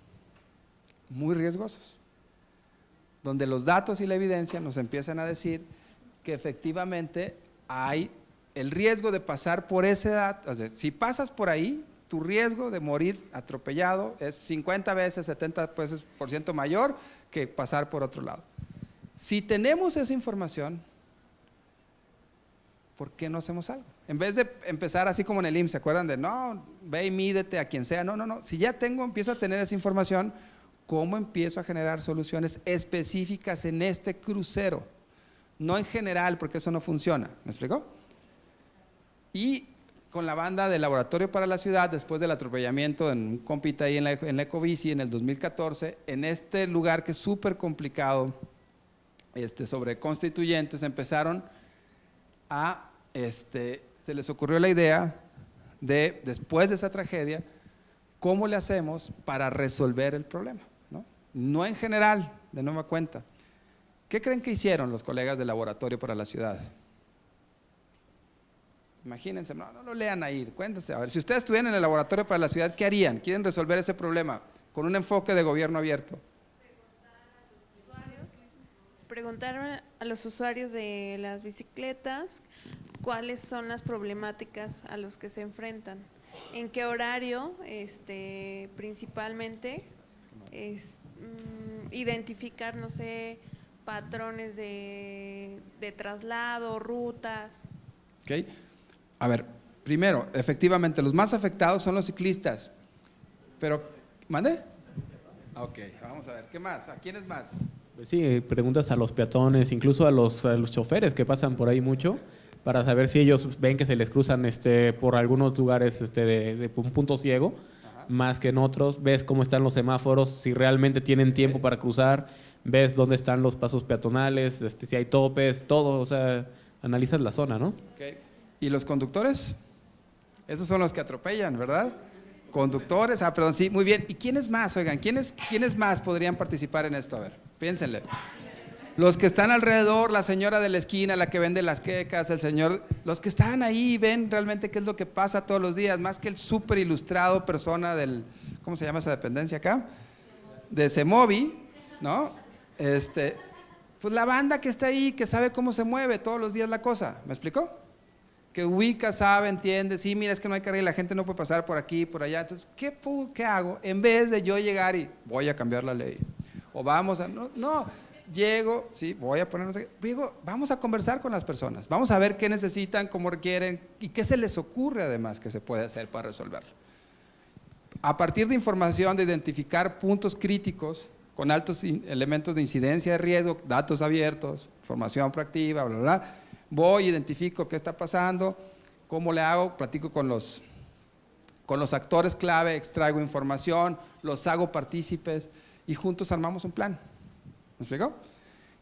muy riesgosos, donde los datos y la evidencia nos empiezan a decir que efectivamente hay el riesgo de pasar por ese dato. O sea, si pasas por ahí, tu riesgo de morir atropellado es 50 veces, 70% mayor que pasar por otro lado. Si tenemos esa información, ¿por qué no hacemos algo? En vez de empezar así como en el IMSS, ¿se acuerdan de no, ve y mídete a quien sea? No, no, no. Si ya empiezo a tener esa información, ¿cómo empiezo a generar soluciones específicas en este crucero? No en general, porque eso no funciona. ¿Me explicó? Y con la banda del Laboratorio para la Ciudad, después del atropellamiento en un compita ahí en la Ecobici en el 2014, en este lugar que es súper complicado, sobre constituyentes, empezaron a, se les ocurrió la idea de, después de esa tragedia, ¿cómo le hacemos para resolver el problema? No en general, de nueva cuenta. ¿Qué creen que hicieron los colegas del Laboratorio para la Ciudad? Imagínense, no lo lean ahí, cuéntense. A ver, si ustedes estuvieran en el Laboratorio para la Ciudad, ¿qué harían? ¿Quieren resolver ese problema con un enfoque de gobierno abierto? Preguntaron a los usuarios de las bicicletas cuáles son las problemáticas a los que se enfrentan, en qué horario, principalmente, identificar, no sé, patrones de traslado, rutas. Ok. A ver, primero, efectivamente, los más afectados son los ciclistas. Pero, ¿mande? Ok, vamos a ver, ¿qué más? ¿A quiénes más? Pues sí, preguntas a los peatones, incluso a los choferes que pasan por ahí mucho, para saber si ellos ven que se les cruzan por algunos lugares de un punto ciego, más que en otros. Ves cómo están los semáforos, si realmente tienen tiempo para cruzar, ves dónde están los pasos peatonales, si hay topes, todo, o sea, analizas la zona, ¿no? Okay. ¿Y los conductores? Esos son los que atropellan, ¿verdad? Conductores, perdón, sí, muy bien. ¿Y quiénes más, oigan? ¿Quiénes más podrían participar en esto? A ver, piénsenle. Los que están alrededor, la señora de la esquina, la que vende las quecas, el señor, los que están ahí ven realmente qué es lo que pasa todos los días, más que el súper ilustrado persona del, ¿cómo se llama esa dependencia acá? De Semovi, ¿no? Pues la banda que está ahí, que sabe cómo se mueve todos los días la cosa, ¿me explicó? Que ubica, sabe, entiende, sí, mira, es que no hay carril, la gente no puede pasar por aquí, por allá, entonces, ¿qué hago? En vez de yo llegar y voy a cambiar la ley, o vamos a, no, llego, sí, voy a poner, no sé, digo, vamos a conversar con las personas, vamos a ver qué necesitan, cómo requieren, y qué se les ocurre además que se puede hacer para resolverlo. A partir de información, de identificar puntos críticos, con altos elementos de incidencia de riesgo, datos abiertos, formación proactiva, bla, bla, bla. Voy, identifico qué está pasando, cómo le hago, platico con los actores clave, extraigo información, los hago partícipes y juntos armamos un plan. ¿Me explico?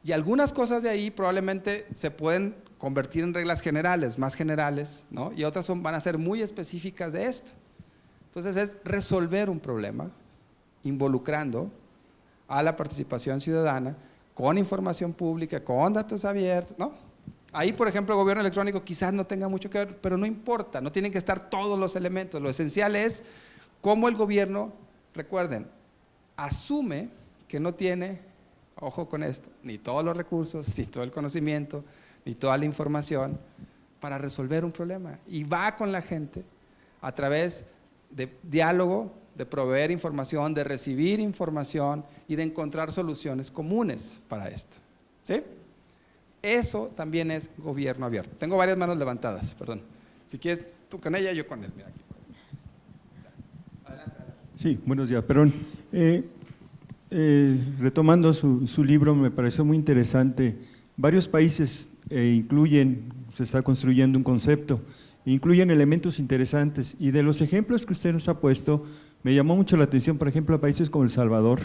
Y algunas cosas de ahí probablemente se pueden convertir en reglas generales, más generales, ¿no? Y otras van a ser muy específicas de esto. Entonces es resolver un problema involucrando a la participación ciudadana con información pública, con datos abiertos, ¿no? Ahí, por ejemplo, el gobierno electrónico quizás no tenga mucho que ver, pero no importa, no tienen que estar todos los elementos. Lo esencial es cómo el gobierno, recuerden, asume que no tiene, ojo con esto, ni todos los recursos, ni todo el conocimiento, ni toda la información para resolver un problema. Y va con la gente a través de diálogo, de proveer información, de recibir información y de encontrar soluciones comunes para esto. ¿Sí? Eso también es gobierno abierto. Tengo varias manos levantadas, perdón. Si quieres tú con ella, yo con él. Mira aquí. Adelante. Sí, buenos días, perdón. Retomando su libro, me pareció muy interesante. Varios países se está construyendo un concepto, incluyen elementos interesantes. Y de los ejemplos que usted nos ha puesto, me llamó mucho la atención, por ejemplo, a países como El Salvador,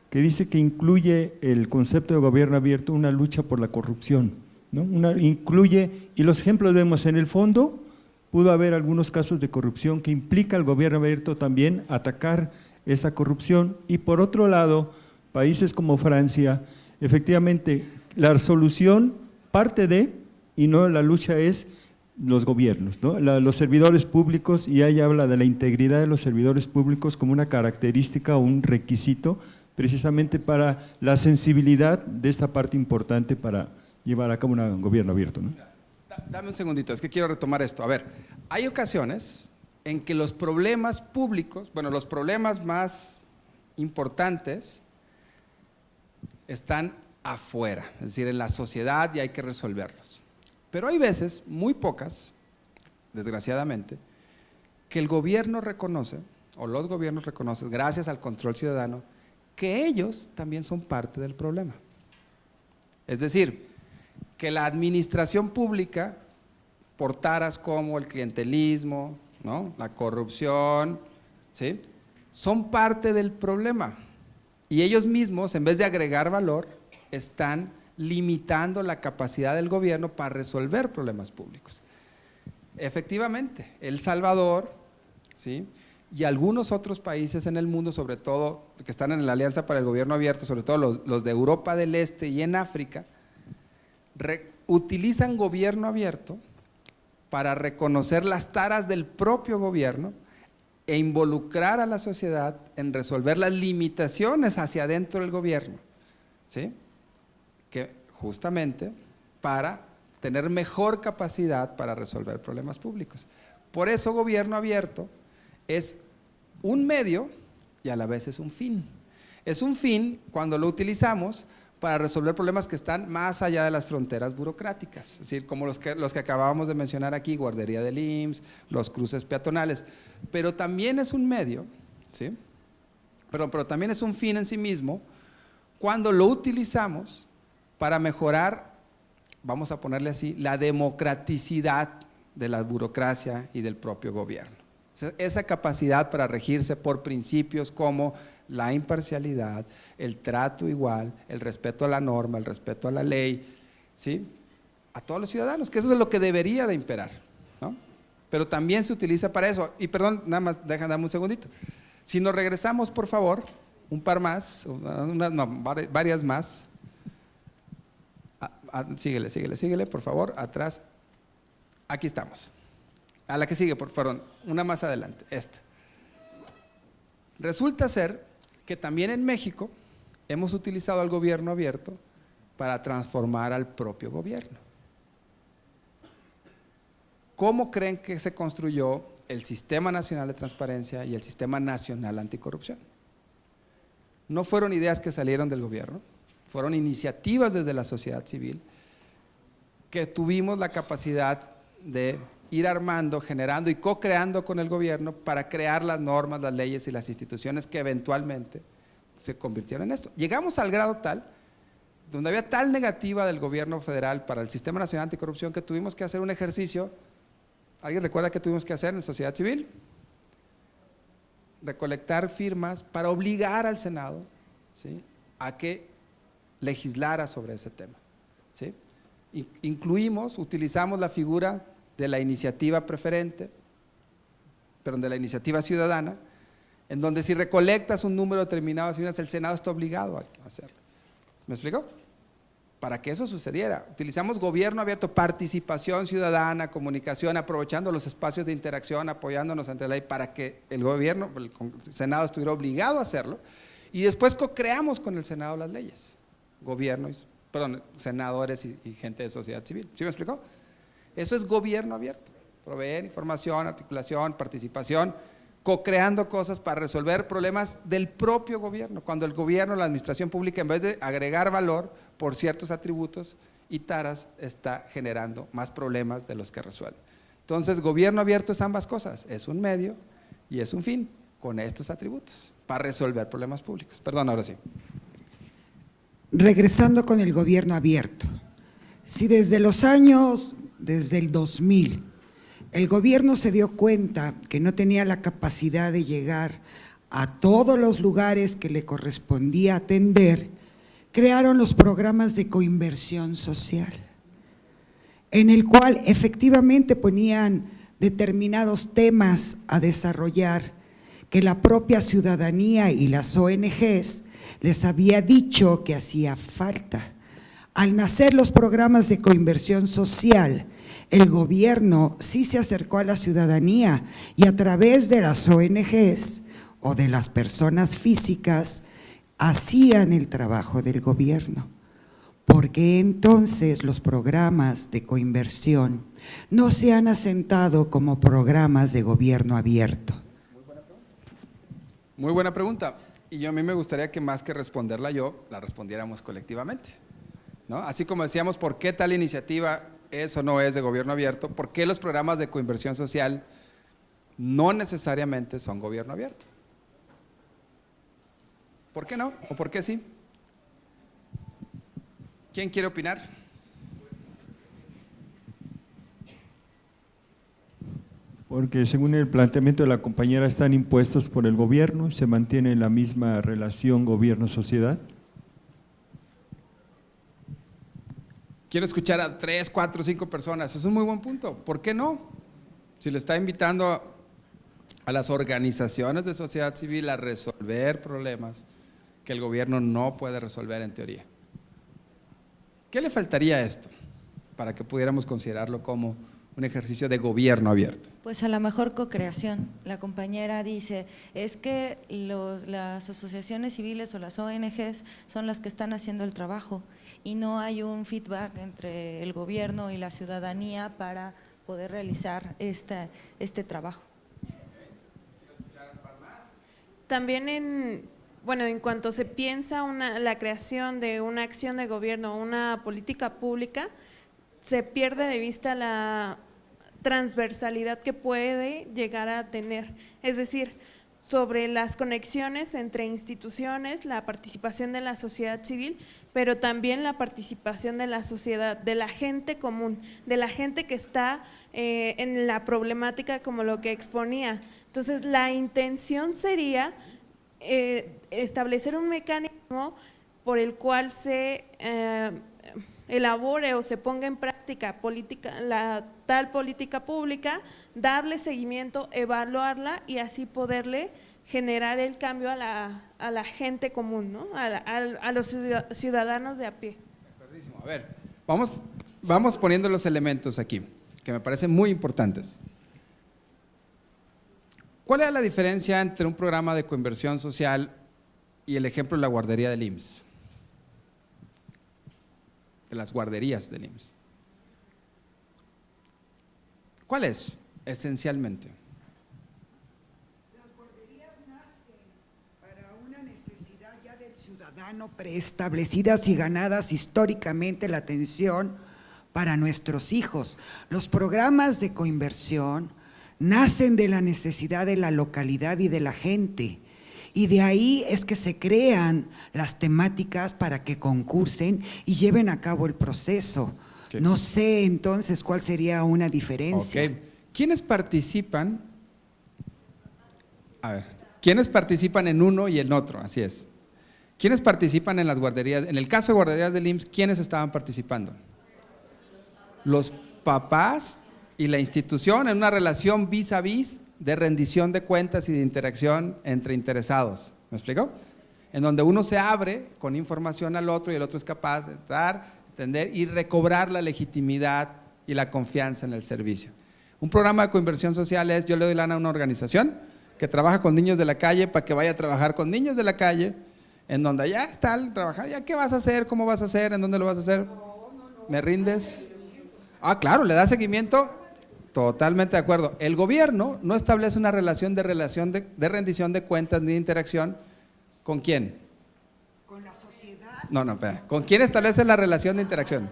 que dice que incluye el concepto de gobierno abierto una lucha por la corrupción, ¿no? Incluye, y los ejemplos vemos en el fondo, pudo haber algunos casos de corrupción que implica al gobierno abierto también atacar esa corrupción. Y por otro lado, países como Francia, efectivamente, la solución parte de, y no la lucha es los gobiernos, ¿no? Los servidores públicos, y ahí habla de la integridad de los servidores públicos como una característica o un requisito precisamente para la sensibilidad de esta parte importante para llevar a cabo un gobierno abierto, ¿no? Dame un segundito, es que quiero retomar esto. A ver, hay ocasiones en que los problemas públicos, bueno, los problemas más importantes están afuera, es decir, en la sociedad, y hay que resolverlos. Pero hay veces, muy pocas, desgraciadamente, que el gobierno reconoce, o los gobiernos reconocen, gracias al control ciudadano, que ellos también son parte del problema. Es decir, que la administración pública, por taras como el clientelismo, ¿no?, la corrupción, ¿sí?, son parte del problema. Y ellos mismos, en vez de agregar valor, están limitando la capacidad del gobierno para resolver problemas públicos. Efectivamente, El Salvador, ¿sí?, y algunos otros países en el mundo, sobre todo que están en la Alianza para el Gobierno Abierto, sobre todo los de Europa del Este y en África, utilizan gobierno abierto para reconocer las taras del propio gobierno e involucrar a la sociedad en resolver las limitaciones hacia adentro del gobierno, ¿sí?, que justamente para tener mejor capacidad para resolver problemas públicos. Por eso gobierno abierto es un medio y a la vez es un fin. Es un fin cuando lo utilizamos para resolver problemas que están más allá de las fronteras burocráticas, es decir, como los que acabábamos de mencionar aquí, guardería del IMSS, los cruces peatonales, pero también es un medio, ¿sí?, pero también es un fin en sí mismo cuando lo utilizamos para mejorar, vamos a ponerle así, la democraticidad de la burocracia y del propio gobierno. Esa capacidad para regirse por principios como la imparcialidad, el trato igual, el respeto a la norma, el respeto a la ley, ¿sí?, a todos los ciudadanos, que eso es lo que debería de imperar, ¿no? Pero también se utiliza para eso. Y perdón, nada más, dame un segundito. Si nos regresamos, por favor, un par más, varias más. Síguele, por favor, atrás. Aquí estamos. A la que sigue, perdón, una más adelante, esta. Resulta ser que también en México hemos utilizado al gobierno abierto para transformar al propio gobierno. ¿Cómo creen que se construyó el Sistema Nacional de Transparencia y el Sistema Nacional Anticorrupción? No fueron ideas que salieron del gobierno, fueron iniciativas desde la sociedad civil que tuvimos la capacidad de ir armando, generando y co-creando con el gobierno para crear las normas, las leyes y las instituciones que eventualmente se convirtieron en esto. Llegamos al grado tal, donde había tal negativa del gobierno federal para el Sistema Nacional Anticorrupción que tuvimos que hacer un ejercicio. ¿Alguien recuerda qué tuvimos que hacer en sociedad civil? Recolectar firmas para obligar al Senado, ¿sí?, a que legislara sobre ese tema, ¿sí? Utilizamos la figura de la iniciativa preferente, de la iniciativa ciudadana, en donde si recolectas un número determinado de firmas, el Senado está obligado a hacerlo. ¿Me explico? Para que eso sucediera, utilizamos gobierno abierto, participación ciudadana, comunicación, aprovechando los espacios de interacción, apoyándonos ante la ley para que el gobierno, el Senado estuviera obligado a hacerlo, y después co-creamos con el Senado las leyes, senadores y gente de sociedad civil. ¿Sí me explicó? Eso es gobierno abierto, proveer información, articulación, participación, co-creando cosas para resolver problemas del propio gobierno, cuando el gobierno, la administración pública, en vez de agregar valor por ciertos atributos y taras, está generando más problemas de los que resuelve. Entonces, gobierno abierto es ambas cosas, es un medio y es un fin con estos atributos para resolver problemas públicos. Perdón, ahora sí. Regresando con el gobierno abierto, si desde el 2000, el gobierno se dio cuenta que no tenía la capacidad de llegar a todos los lugares que le correspondía atender, crearon los programas de coinversión social, en el cual efectivamente ponían determinados temas a desarrollar que la propia ciudadanía y las ONGs les había dicho que hacía falta. Al nacer los programas de coinversión social, el gobierno sí se acercó a la ciudadanía y a través de las ONGs o de las personas físicas hacían el trabajo del gobierno. ¿Por qué entonces los programas de coinversión no se han asentado como programas de gobierno abierto? Muy buena pregunta. Y a mí me gustaría que más que responderla yo, la respondiéramos colectivamente, ¿no? Así como decíamos, ¿por qué tal iniciativa es o no es de gobierno abierto, por qué los programas de coinversión social no necesariamente son gobierno abierto. ¿Por qué no? ¿O por qué sí? ¿Quién quiere opinar? Porque según el planteamiento de la compañera están impuestos por el gobierno, se mantiene la misma relación gobierno-sociedad. Quiero escuchar a 3, 4, 5 personas. Es un muy buen punto. ¿Por qué no? Si le está invitando a las organizaciones de sociedad civil a resolver problemas que el gobierno no puede resolver en teoría. ¿Qué le faltaría a esto para que pudiéramos considerarlo como un ejercicio de gobierno abierto? Pues a la mejor cocreación. La compañera dice, es que las asociaciones civiles o las ONGs son las que están haciendo el trabajo y no hay un feedback entre el gobierno y la ciudadanía para poder realizar este trabajo. También en cuanto se piensa la creación de una acción de gobierno, una política pública, se pierde de vista la transversalidad que puede llegar a tener, es decir, sobre las conexiones entre instituciones, la participación de la sociedad civil, pero también la participación de la sociedad, de la gente común, de la gente que está en la problemática como lo que exponía. Entonces, la intención sería establecer un mecanismo por el cual se elabore o se ponga en práctica tal política pública, darle seguimiento, evaluarla y así poderle generar el cambio a la gente común, ¿no? a los ciudadanos de a pie. A ver, vamos poniendo los elementos aquí, que me parecen muy importantes. ¿Cuál es la diferencia entre un programa de coinversión social y el ejemplo de la guardería del IMSS? De las guarderías del IMSS. ¿Cuál es, esencialmente? Las guarderías nacen para una necesidad ya del ciudadano preestablecidas y ganadas históricamente la atención para nuestros hijos. Los programas de coinversión nacen de la necesidad de la localidad y de la gente. Y de ahí es que se crean las temáticas para que concursen y lleven a cabo el proceso. Okay. No sé entonces cuál sería una diferencia. Okay. ¿Quiénes participan? A ver, ¿quiénes participan en uno y en otro? Así es. ¿Quiénes participan en las guarderías? En el caso de guarderías del IMSS, ¿quiénes estaban participando? Los papás y la institución en una relación vis a vis de rendición de cuentas y de interacción entre interesados. ¿Me explico? En donde uno se abre con información al otro y el otro es capaz de dar, entender y recobrar la legitimidad y la confianza en el servicio. Un programa de coinversión social es, yo le doy lana a una organización que trabaja con niños de la calle para que vaya a trabajar con niños de la calle, en donde ya está el trabajar, ya qué vas a hacer, cómo vas a hacer, en dónde lo vas a hacer, ¿me rindes? Ah, claro, le da seguimiento. Totalmente de acuerdo. El gobierno no establece una relación de rendición de cuentas ni de interacción. ¿Con quién? Con la sociedad. No, espera. ¿Con quién establece la relación de interacción?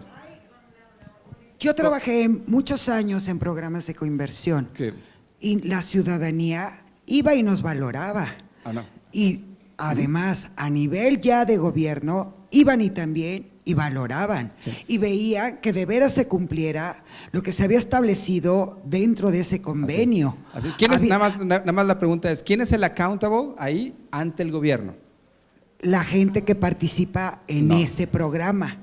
Yo trabajé muchos años en programas de coinversión. ¿Qué? Y la ciudadanía iba y nos valoraba. Ah, no. Y además, a nivel ya de gobierno, iban y también y valoraban, sí. Y veían que de veras se cumpliera lo que se había establecido dentro de ese convenio. Así. ¿Quién es, nada más la pregunta es, ¿quién es el accountable ahí ante el gobierno? La gente que participa en ese programa,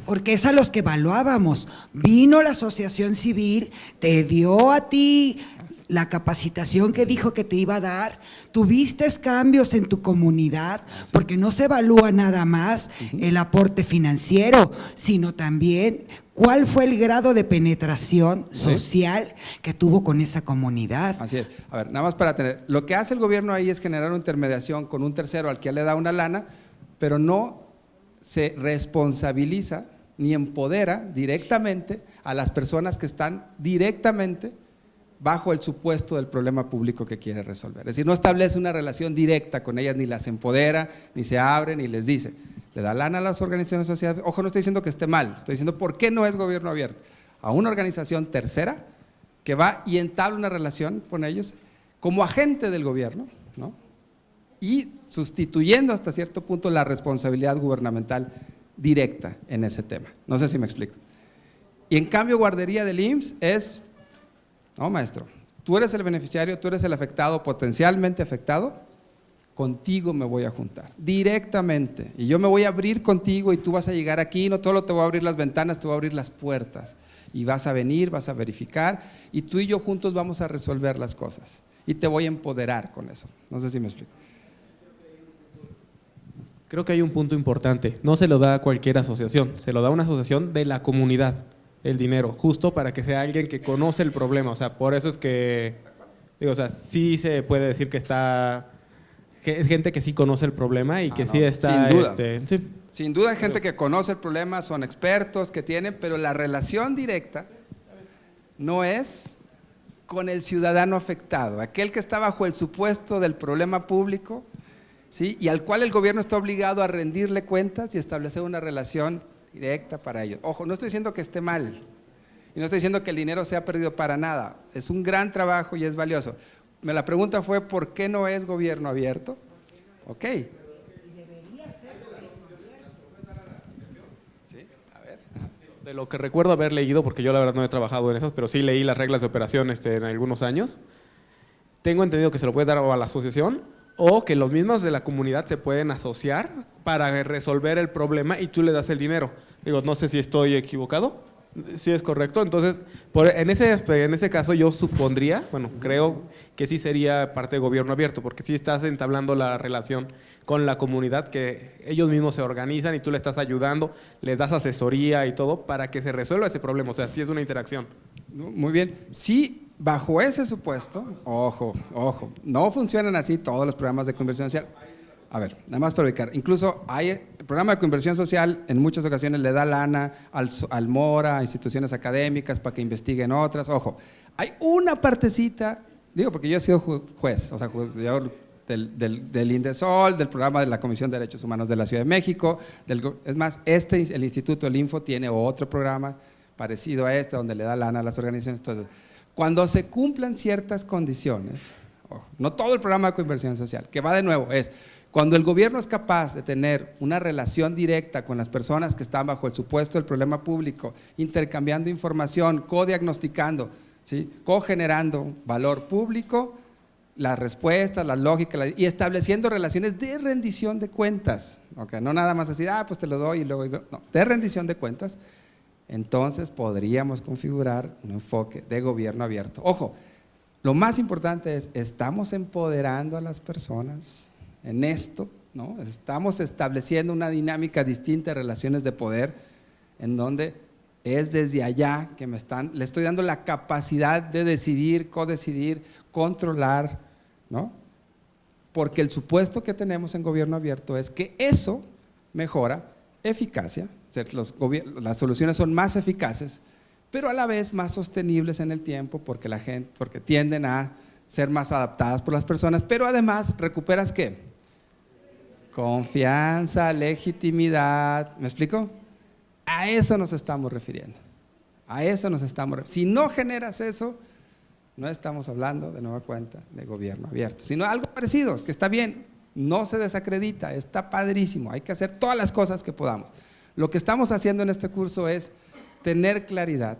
porque es a los que evaluábamos. Vino la asociación civil, te dio a ti la capacitación que dijo que te iba a dar, tuviste cambios en tu comunidad, porque no se evalúa nada más el aporte financiero, sino también cuál fue el grado de penetración social que tuvo con esa comunidad. Así es. A ver, nada más para tener, lo que hace el gobierno ahí es generar una intermediación con un tercero al que le da una lana, pero no se responsabiliza ni empodera directamente a las personas que están directamente bajo el supuesto del problema público que quiere resolver. Es decir, no establece una relación directa con ellas, ni las empodera, ni se abre, ni les dice. Le da lana a las organizaciones de sociedad. Ojo, no estoy diciendo que esté mal, estoy diciendo por qué no es gobierno abierto. a una organización tercera que va y entabla una relación con ellos como agente del gobierno, ¿no? Y sustituyendo hasta cierto punto la responsabilidad gubernamental directa en ese tema. No sé si me explico. Y en cambio, guardería del IMSS es, no maestro, tú eres el beneficiario, tú eres el afectado, potencialmente afectado, contigo me voy a juntar, directamente. Y yo me voy a abrir contigo y tú vas a llegar aquí, no solo te voy a abrir las ventanas, te voy a abrir las puertas. Y vas a venir, vas a verificar, y tú y yo juntos vamos a resolver las cosas. Y te voy a empoderar con eso. No sé si me explico. Creo que hay un punto importante. No se lo da a cualquier asociación, se lo da a una asociación de la comunidad, el dinero, justo para que sea alguien que conoce el problema. O sea, por eso es que, digo, o sea, sí se puede decir que es gente que sí conoce el problema y que sí está… Sin duda. Sí. Sin duda hay gente que conoce el problema, son expertos que tienen, pero la relación directa no es con el ciudadano afectado, aquel que está bajo el supuesto del problema público, ¿sí? Y al cual el gobierno está obligado a rendirle cuentas y establecer una relación directa para ellos. Ojo, no estoy diciendo que esté mal y no estoy diciendo que el dinero sea perdido para nada, es un gran trabajo y es valioso. La pregunta fue, ¿por qué no es gobierno abierto? Ok. De lo que recuerdo haber leído, porque yo la verdad no he trabajado en esas, pero sí leí las reglas de operación en algunos años. Tengo entendido que se lo puede dar a la asociación o que los mismos de la comunidad se pueden asociar para resolver el problema y tú le das el dinero. Digo, no sé si estoy equivocado, si es correcto. Entonces, en ese caso yo supondría, bueno, creo que sí sería parte de gobierno abierto, porque sí estás entablando la relación con la comunidad, que ellos mismos se organizan y tú le estás ayudando, les das asesoría y todo para que se resuelva ese problema. O sea, sí es una interacción. Muy bien. Sí, bajo ese supuesto, ojo, no funcionan así todos los programas de conversión social. A ver, nada más para ubicar. Incluso el programa de conversión social en muchas ocasiones le da lana al Mora, a instituciones académicas para que investiguen otras. Ojo, hay una partecita, digo porque yo he sido juez, o sea, juzgador del INDESOL, del programa de la Comisión de Derechos Humanos de la Ciudad de México. Es más, el Instituto del Info tiene otro programa parecido a este, donde le da lana a las organizaciones. Entonces, cuando se cumplan ciertas condiciones, ojo, no todo el programa de conversión social, que va de nuevo, es cuando el gobierno es capaz de tener una relación directa con las personas que están bajo el supuesto del problema público, intercambiando información, codiagnosticando, ¿sí? Cogenerando valor público, las respuestas, las lógicas y estableciendo relaciones de rendición de cuentas, ¿okay? No nada más así, pues te lo doy y luego, no, de rendición de cuentas. Entonces podríamos configurar un enfoque de gobierno abierto. Ojo, lo más importante es, estamos empoderando a las personas en esto, ¿no? Estamos estableciendo una dinámica distinta de relaciones de poder en donde es desde allá que le estoy dando la capacidad de decidir, codecidir, controlar, ¿no? Porque el supuesto que tenemos en gobierno abierto es que eso mejora eficacia, o sea, las soluciones son más eficaces, pero a la vez más sostenibles en el tiempo porque tienden a ser más adaptadas por las personas, pero además recuperas ¿qué? Confianza, legitimidad, ¿me explico? A eso nos estamos refiriendo, Si no generas eso, no estamos hablando de nueva cuenta de gobierno abierto, sino algo parecido, es que está bien, no se desacredita, está padrísimo, hay que hacer todas las cosas que podamos. Lo que estamos haciendo en este curso es tener claridad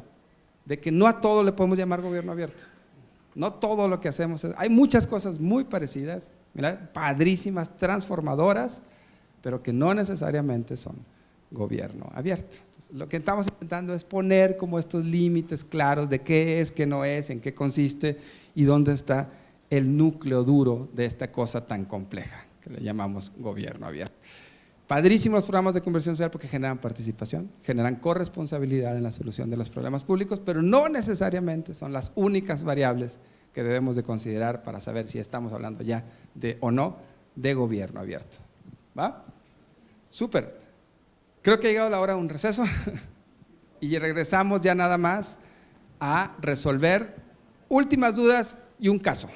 de que no a todo le podemos llamar gobierno abierto, no todo lo que hacemos, hay muchas cosas muy parecidas, mira, padrísimas, transformadoras, pero que no necesariamente son gobierno abierto. Entonces, lo que estamos intentando es poner como estos límites claros de qué es, qué no es, en qué consiste y dónde está el núcleo duro de esta cosa tan compleja que le llamamos gobierno abierto. Padrísimos los programas de conversión social porque generan participación, generan corresponsabilidad en la solución de los problemas públicos, pero no necesariamente son las únicas variables que debemos de considerar para saber si estamos hablando ya de o no de gobierno abierto. ¿Va? Súper. Creo que ha llegado la hora de un receso y regresamos ya nada más a resolver últimas dudas y un caso.